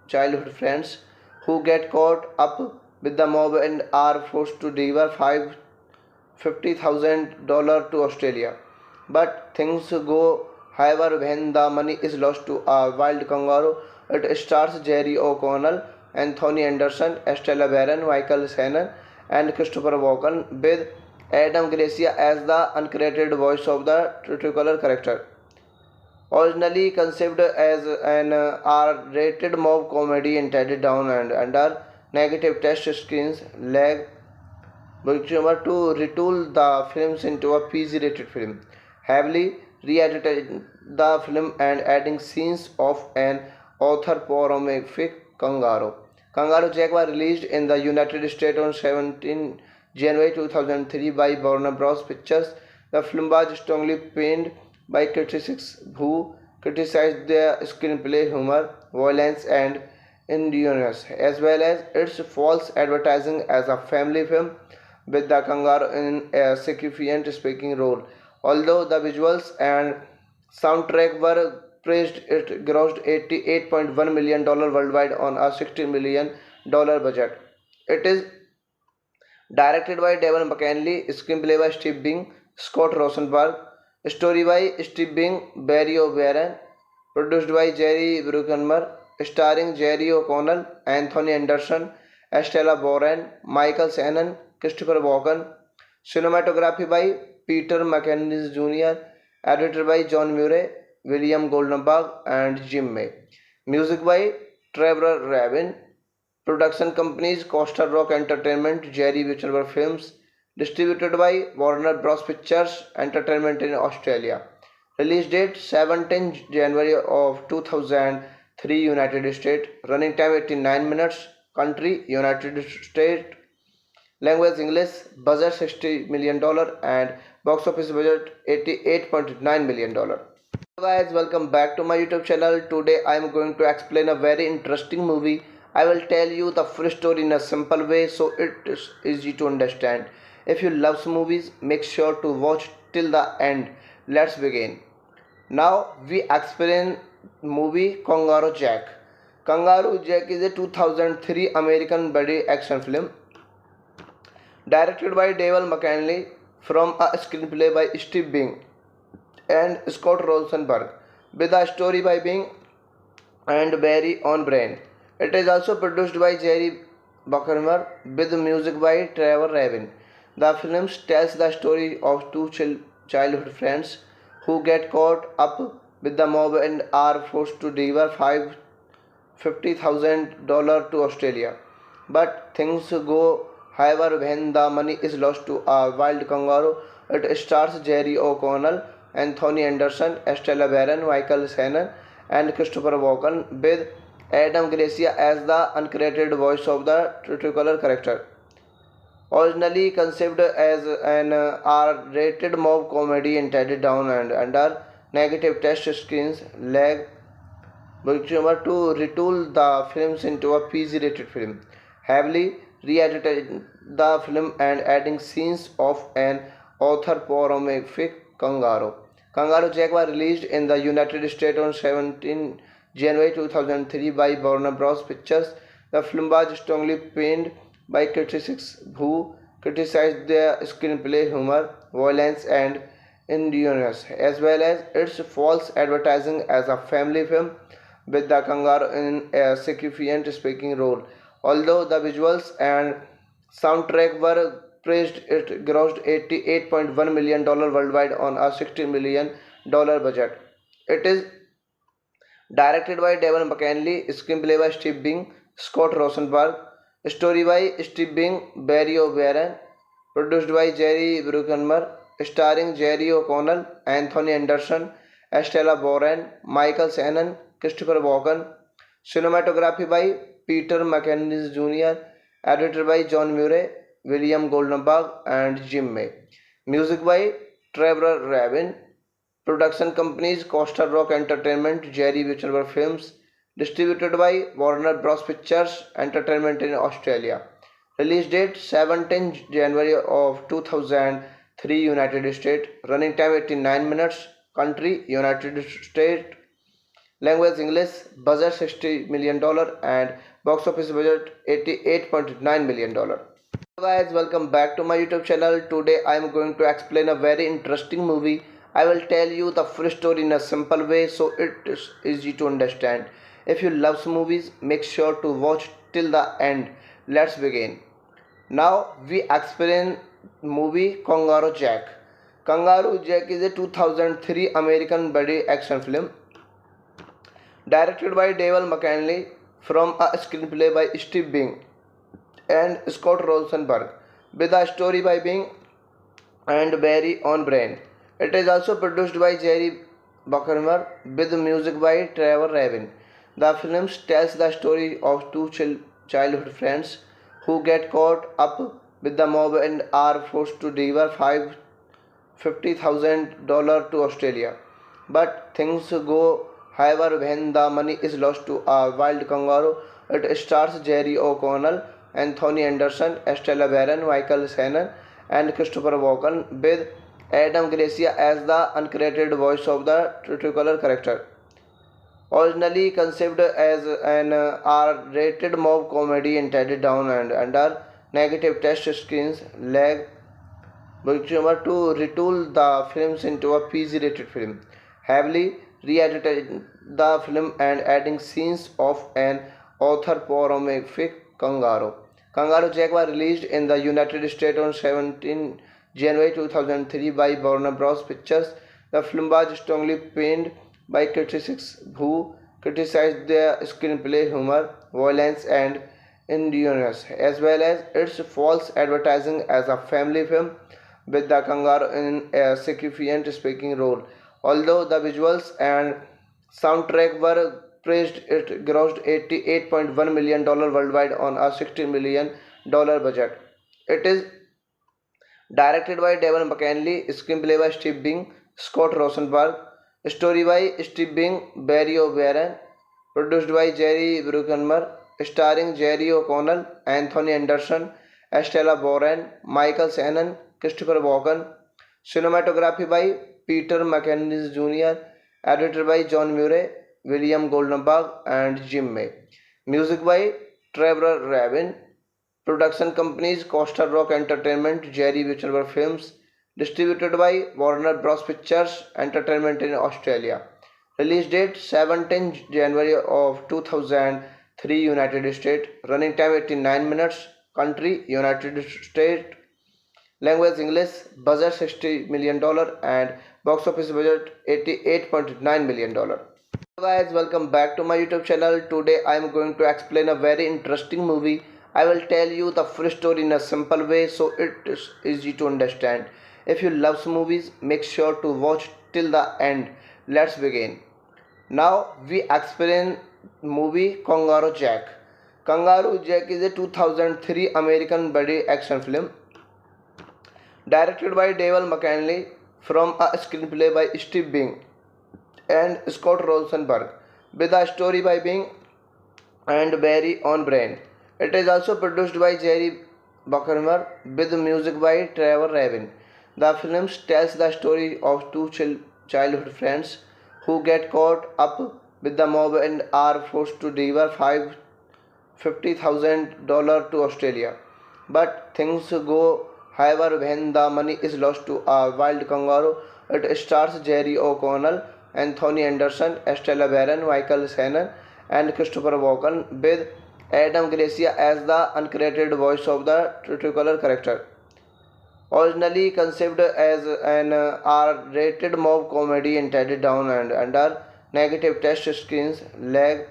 childhood friends who get caught up with the mob and are forced to deliver $50,000 to Australia. But things go however when the money is lost to a wild kangaroo. It stars Jerry O'Connell, Anthony Anderson, Estella Barron, Michael Shannon, and Christopher Walken, with Adam Gracia as the uncredited voice of the titular character. Originally conceived as an R-rated mob comedy intended down and under negative test screens, led Bruckheimer to retool the films into a PG-rated film, heavily re-edited the film and adding scenes of an anthropomorphic kangaroo. Kangaroo Jack was released in the United States on 17 January 2003 by Warner Bros. Pictures. The film was strongly panned by critics who criticized the screenplay humor, violence, and innuendos, as well as its false advertising as a family film with the kangaroo in a significant speaking role. Although the visuals and soundtrack were praised, it grossed $88.1 million worldwide on a $60 million budget. It is directed by Devon McKinley, screenplay by Steve Bing, Scott Rosenberg, story by Steve Bing, Barry O'Brien, produced by Jerry Bruckheimer, starring Jerry O'Connell, Anthony Anderson, Estella Boren, Michael Shannon, Christopher Walken, cinematography by Peter McInnes Jr., edited by John Murray, William Goldenberg, and Jim May. Music by Trevor Rabin. Production companies Costa Rock Entertainment, Jerry Wittenberg Films, distributed by Warner Bros. Pictures Entertainment in Australia. Release date 17 January of 2003 United States. Running time 89 minutes. Country United States. Language English. Budget $60 million and box office budget $88.9 million. Hello guys, welcome back to my YouTube channel. Today I am going to explain a very interesting movie. I will tell you the full story in a simple way so it is easy to understand. If you love movies, make sure to watch till the end. Let's begin. Now we explain movie Kangaroo Jack. Kangaroo Jack is a 2003 American buddy action film directed by Devon McKinley from a screenplay by Steve Bing and Scott Rosenberg with a story by Bing and Barry O'Brien. It is also produced by Jerry Buckermer with music by Trevor Rabin. The film tells the story of two childhood friends who get caught up with the mob and are forced to deliver $50,000 to Australia. But things go however when the money is lost to a wild kangaroo. It stars Jerry O'Connell, Anthony Anderson, Estella Barron, Michael Shannon, and Christopher Walken, with Adam Gracia as the uncredited voice of the titular character. Originally conceived as an R-rated mob comedy intended down and under negative test screens, lag Booksummer to retool the films into a PG-rated film, heavily re-edited the film and adding scenes of an anthropomorphic kangaroo. Kangaroo Jack was released in the United States on 17 January 2003 by Warner Bros. Pictures. The film was strongly panned by critics who criticized the screenplay, humor, violence, and innuendos, as well as its false advertising as a family film with the kangaroo in a significant speaking role. Although the visuals and soundtrack were praised, it grossed $88.1 million worldwide on a $60 million budget. It is directed by Devon McKinley, screenplay by Steve Bing, Scott Rosenberg, story by Steve Bing, Barry O'Brien, produced by Jerry Bruckheimer, starring Jerry O'Connell, Anthony Anderson, Estella Boren, Michael Shannon, Christopher Walken, cinematography by Peter McInnes Jr., edited by John Murray, William Goldenberg, and Jim May. Music by Trevor Rabin. Production companies Costa Rock Entertainment, Jerry Wittenberg Films, distributed by Warner Bros. Pictures Entertainment in Australia. Release date 17 January of 2003 United States. Running time 89 minutes. Country United States. Language English. Budget $60 million and box office budget $88.9 million. Hello guys, welcome back to my YouTube channel. Today I am going to explain a very interesting movie. I will tell you the full story in a simple way so it is easy to understand. If you love movies, make sure to watch till the end. Let's begin. Now we explain movie Kangaroo Jack. Kangaroo Jack is a 2003 American buddy action film directed by Devon McKinley from a screenplay by Steve Bing and Scott Rosenberg, with a story by Bing and Barry O'Brien. It is also produced by Jerry Bruckheimer with music by Trevor Rabin. The film tells the story of two childhood friends who get caught up with the mob and are forced to deliver $50,000 to Australia. But things go however when the money is lost to a wild kangaroo. It stars Jerry O'Connell, Anthony Anderson, Estella Barron, Michael Shannon, and Christopher Walken, with Adam Gracia as the uncredited voice of the titular character. Originally conceived as an R-rated mob comedy intended down and under negative test screens, lag Booksummer to retool the films into a PG-rated film, heavily re-edited the film and adding scenes of an anthropomorphic kangaroo. Kangaroo Jack was released in the United States on 17 January 2003 by Warner Bros. Pictures. The film was strongly panned by critics who criticized the screenplay, humor, violence, and innuendos, as well as its false advertising as a family film with the kangaroo in a significant speaking role. Although the visuals and soundtrack were praised, it grossed $88.1 million worldwide on a $60 million budget. It is directed by Devon McKinley, screenplay by Steve Bing, Scott Rosenberg, story by Steve Bing, Barry O'Brien, produced by Jerry Bruckheimer, starring Jerry O'Connell, Anthony Anderson, Estella Boren, Michael Shannon, Christopher Walken, cinematography by Peter McInnes Jr., edited by John Murray, William Goldenberg, and Jim May. Music by Trevor Rabin. Production companies Costa Rock Entertainment, Jerry Wittenberg Films, distributed by Warner Bros. Pictures Entertainment in Australia. Release date 17 January of 3 United States, running time 89 minutes, country United States, language English, budget $60 million and box office budget $88.9 million. Hello guys, welcome back to my YouTube channel. Today I am going to explain a very interesting movie. I will tell you the full story in a simple way so it is easy to understand. If you love movies, make sure to watch till the end. Let's begin. Now we explain movie Kangaroo Jack. Kangaroo Jack is a 2003 American buddy action film directed by David McCanley from a screenplay by Steve Bing and Scott Rosenberg, with a story by Bing and Barry O'Brien. It is also produced by Jerry Bruckheimer with music by Trevor Rabin. The film tells the story of two childhood friends who get caught up with the mob and are forced to deliver $50,000 to Australia. But things go however when the money is lost to a wild kangaroo. It stars Jerry O'Connell, Anthony Anderson, Estella Barron, Michael Shannon, and Christopher Walken, with Adam Gracia as the uncredited voice of the titular character. Originally conceived as an R-rated mob comedy intended down and under negative test screens, lag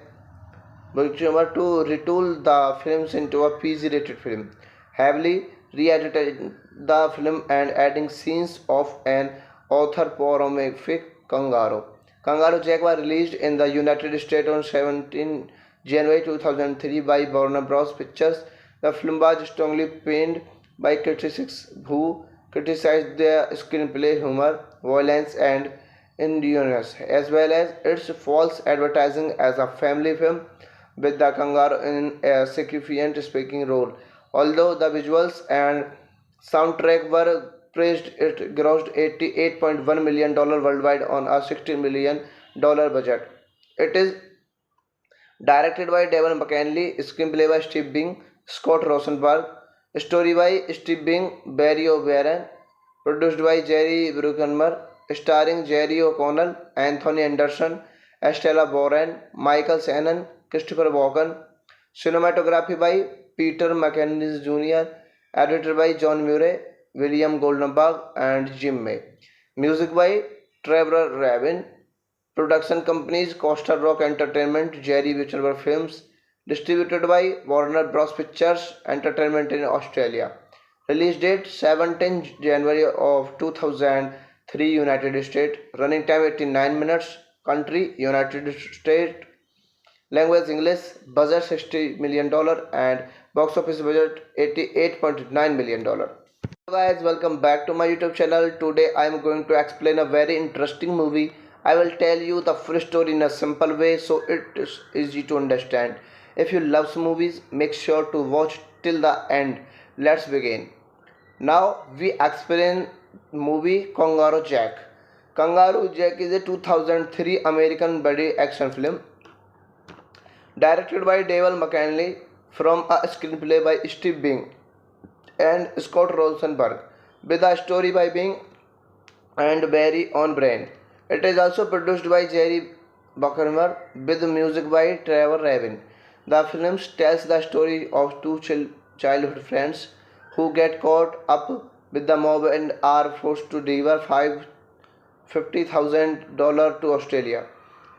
Bruckheimer to retool the films into a PG-rated film, heavily re-edited the film and adding scenes of an anthropomorphic kangaroo. Kangaroo Jack was released in the United States on 17 January 2003 by Warner Bros. Pictures. The film was strongly panned by critics who criticized the screenplay humor, violence, and innuendos, as well as its false advertising as a family film with the kangaroo in a significant speaking role. Although the visuals and soundtrack were praised, it grossed $88.1 million worldwide on a $60 million budget. It is directed by Devon McCanley, screenplay by Steve Bing, Scott Rosenberg, story by Steve Bing, Barry O'Brien, produced by Jerry Bruckheimer, starring Jerry O'Connell, Anthony Anderson, Estella Barron, Michael Shannon, Christopher Walken, cinematography by Peter McInnes Jr., edited by John Murray, William Goldenberg, and Jim May. Music by Trevor Rabin. Production companies Costa Rock Entertainment, Jerry Wittenberg Films. Distributed by Warner Bros. Pictures Entertainment in Australia. Release date 17 January of 2003 United States. Running time 89 minutes. Country United States. Language English. Budget $60 million and box office budget $88.9 million. Hello guys, welcome back to my YouTube channel. Today I am going to explain a very interesting movie. I will tell you the full story in a simple way so it is easy to understand. If you love movies, make sure to watch till the end. Let's begin. Now we explain movie Kangaroo Jack. Kangaroo Jack is a 2003 American buddy action film directed by David McCanley from a screenplay by Steve Bing and Scott Rosenberg, with a story by Bing and Barry O'Brien. It is also produced by Jerry Bruckheimer with music by Trevor Rabin. The film tells the story of two childhood friends who get caught up with the mob and are forced to deliver $50,000 to Australia.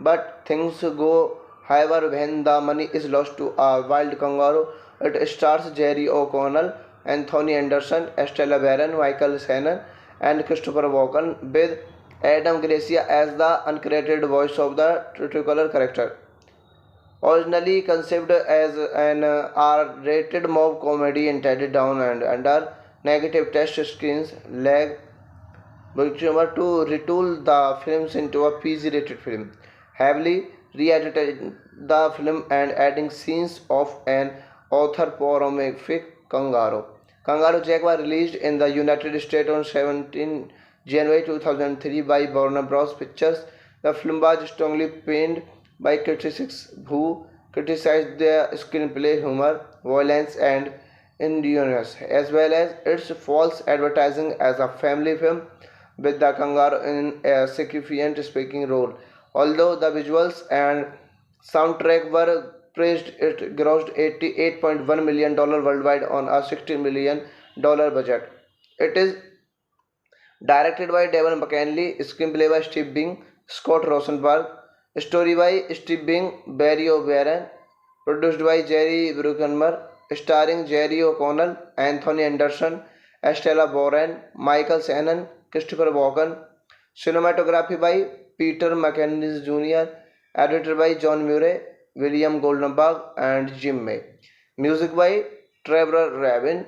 But things go however when the money is lost to a wild kangaroo. It stars Jerry O'Connell, Anthony Anderson, Estella Barron, Michael Shannon, and Christopher Walken, with Adam Gracia as the uncredited voice of the titular character. Originally conceived as an R-rated mob comedy intended down and under negative test screens, lag Bruckheimer to retool the films into a PG-rated film, heavily re-edited the film and adding scenes of an anthropomorphic kangaroo. Kangaroo Jack was released in the United States on 17 January 2003 by Warner Bros. Pictures. The film was strongly panned by critics who criticized the screenplay humor, violence, and innuendos, as well as its false advertising as a family film with the kangaroo in a significant speaking role. Although the visuals and soundtrack were praised it grossed $88.1 million worldwide on a $60 million budget. It is directed by Devon McKinley, screenplay by Steve Bing, Scott Rosenberg, story by Steve Bing, Barry O'Brien, produced by Jerry Bruckheimer, starring Jerry O'Connell, Anthony Anderson, Estella Boren, Michael Shannon, Christopher Walken, cinematography by Peter McInnes Jr., edited by John Murray, William Goldenberg, and Jim May. Music by Trevor Rabin.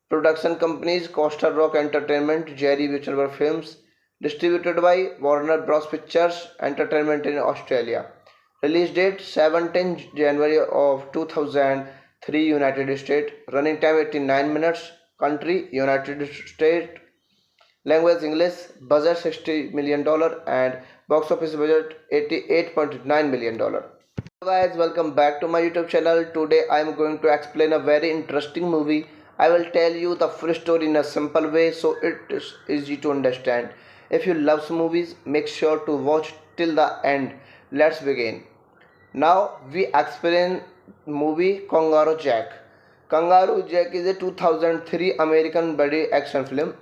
Production companies Costa Rock Entertainment, Jerry Wittenberg Films, distributed by Warner Bros. Pictures Entertainment in Australia. Release date 17 January of 2003 United States. Running time 89 minutes. Country United States. Language English. Budget $60 million and box office budget $88.9 million. Hello guys, welcome back to my YouTube channel. Today I am going to explain a very interesting movie. I will tell you the full story in a simple way so it is easy to understand. If you love movies, make sure to watch till the end. Let's begin. Now we explain movie Kangaroo Jack. Kangaroo Jack is a 2003 American buddy action film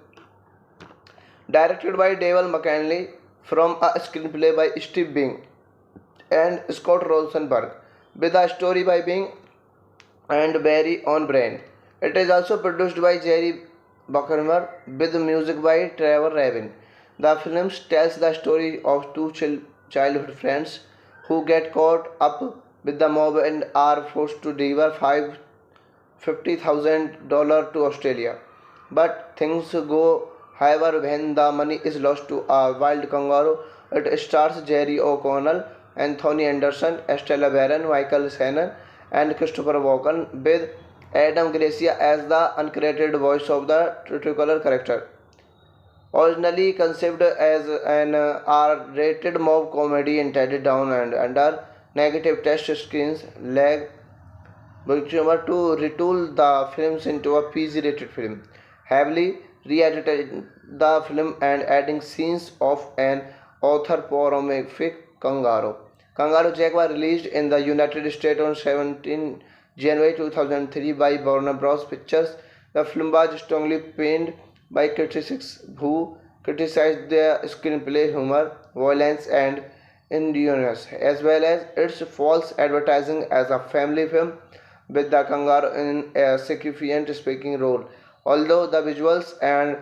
directed by Devon McKinley from a screenplay by Steve Bing and Scott Rosenberg with a story by Bing and Barry O'Brien. It is also produced by Jerry Bruckheimer with music by Trevor Rabin. The film tells the story of two childhood friends who get caught up with the mob and are forced to deliver $50,000 to Australia. But things go however when the money is lost to a wild kangaroo. It stars Jerry O'Connell, Anthony Anderson, Estella Barron, Michael Shannon, and Christopher Walken with Adam Gracia as the uncredited voice of the titular character. Originally conceived as an R-rated mob comedy intended down and under negative test screens, led Bruckheimer to retool the films into a PG-rated film, heavily re-edited the film and adding scenes of an anthropomorphic kangaroo. Kangaroo Jack was released in the United States on 17 January 2003 by Warner Bros. Pictures. The film was strongly panned by critics who criticized the screenplay humor, violence, and innuendos, as well as its false advertising as a family film with the kangaroo in a significant speaking role. Although the visuals and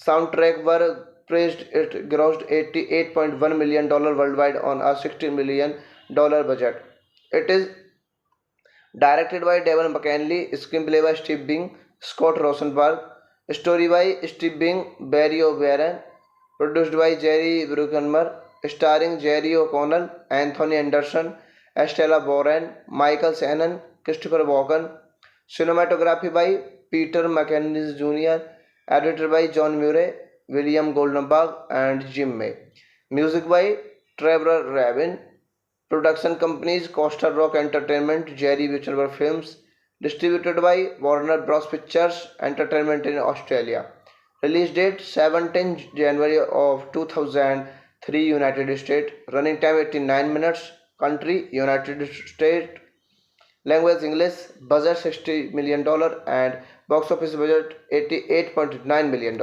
soundtrack were praised, it grossed $88.1 million worldwide on a $60 million budget. It is directed by Devon McKinley, screenplay by Steve Bing, Scott Rosenberg, story by Steve Bing, Barry O'Brien, produced by Jerry Bruckheimer, starring Jerry O'Connell, Anthony Anderson, Estella Boren, Michael Shannon, Christopher Walken, cinematography by Peter McInnes Jr., edited by John Murray, William Goldenberg, and Jim May. Music by Trevor Rabin. Production companies Costa Rock Entertainment, Jerry Wittenberg Films, distributed by Warner Bros. Pictures Entertainment in Australia. Release date 17 January of 2003 United States. Running time 89 minutes. Country United States. Language English. Budget $60 million and box office budget $88.9 million.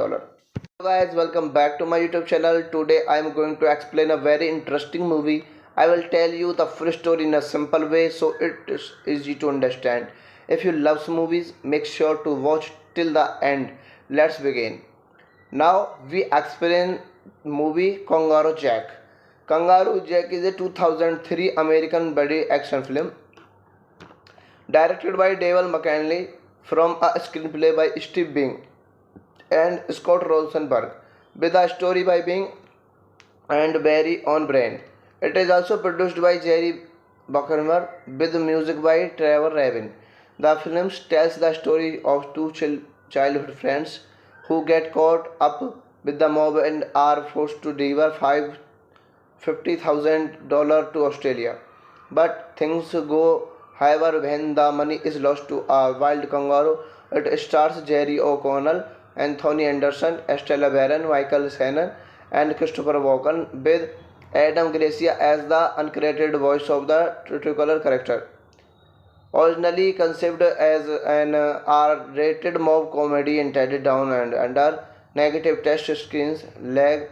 Hello guys, welcome back to my YouTube channel. Today I am going to explain a very interesting movie. I will tell you the full story in a simple way so it is easy to understand. If you love movies, make sure to watch till the end. Let's begin. Now we explain movie Kangaroo Jack. Kangaroo Jack is a 2003 American buddy action film directed by Devon McKinley from a screenplay by Steve Bing and Scott Rosenberg with a story by Bing and Barry O'Brien. It is also produced by Jerry Bruckheimer with music by Trevor Rabin. The film tells the story of two childhood friends who get caught up with the mob and are forced to deliver $50,000 to Australia. But things go however when the money is lost to a wild kangaroo. It stars Jerry O'Connell, Anthony Anderson, Estella Barron, Michael Shannon, and Christopher Walken with Adam Gracia as the uncredited voice of the titular character. Originally conceived as an R-rated mob comedy intended down and under negative test screens, lag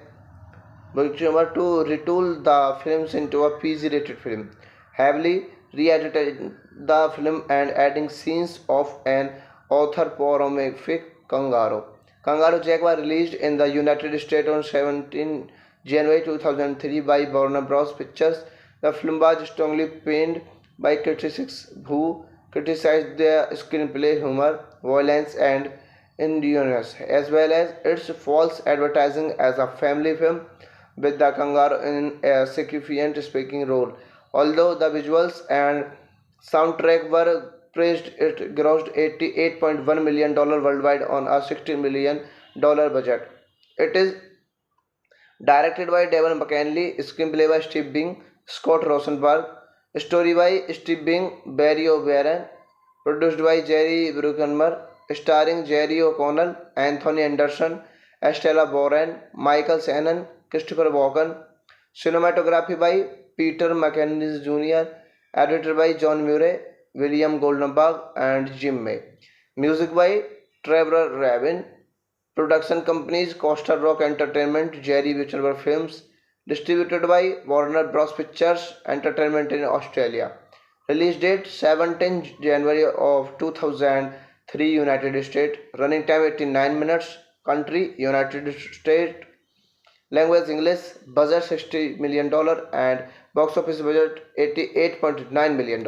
Bookchamber to retool the films into a PG-rated film, heavily re-edited the film and adding scenes of an anthropomorphic kangaroo. Kangaroo Jack was released in the United States on 17 January 2003 by Warner Bros. Pictures. The film was strongly panned by critics who criticized the screenplay humor, violence, and innuendos, as well as its false advertising as a family film with the kangaroo in a significant speaking role. Although the visuals and soundtrack were praised, it grossed $88.1 million worldwide on a $60 million budget. It is directed by Devon McKinley, screenplay by Steve Bing, Scott Rosenberg, story by Steve Bing, Barry O'Brien, produced by Jerry Bruckheimer, starring Jerry O'Connell, Anthony Anderson, Estella Boren, Michael Shannon, Christopher Walken, cinematography by Peter McInnes Jr., edited by John Murray, William Goldenberg, and Jim May. Music by Trevor Rabin. Production companies Costa Rock Entertainment, Jerry Wittenberg Films, distributed by Warner Bros. Pictures Entertainment in Australia. Release date 17 January of 2003 United States. Running time 89 minutes. Country United States. Language English. Budget $60 million and box office budget $88.9 million.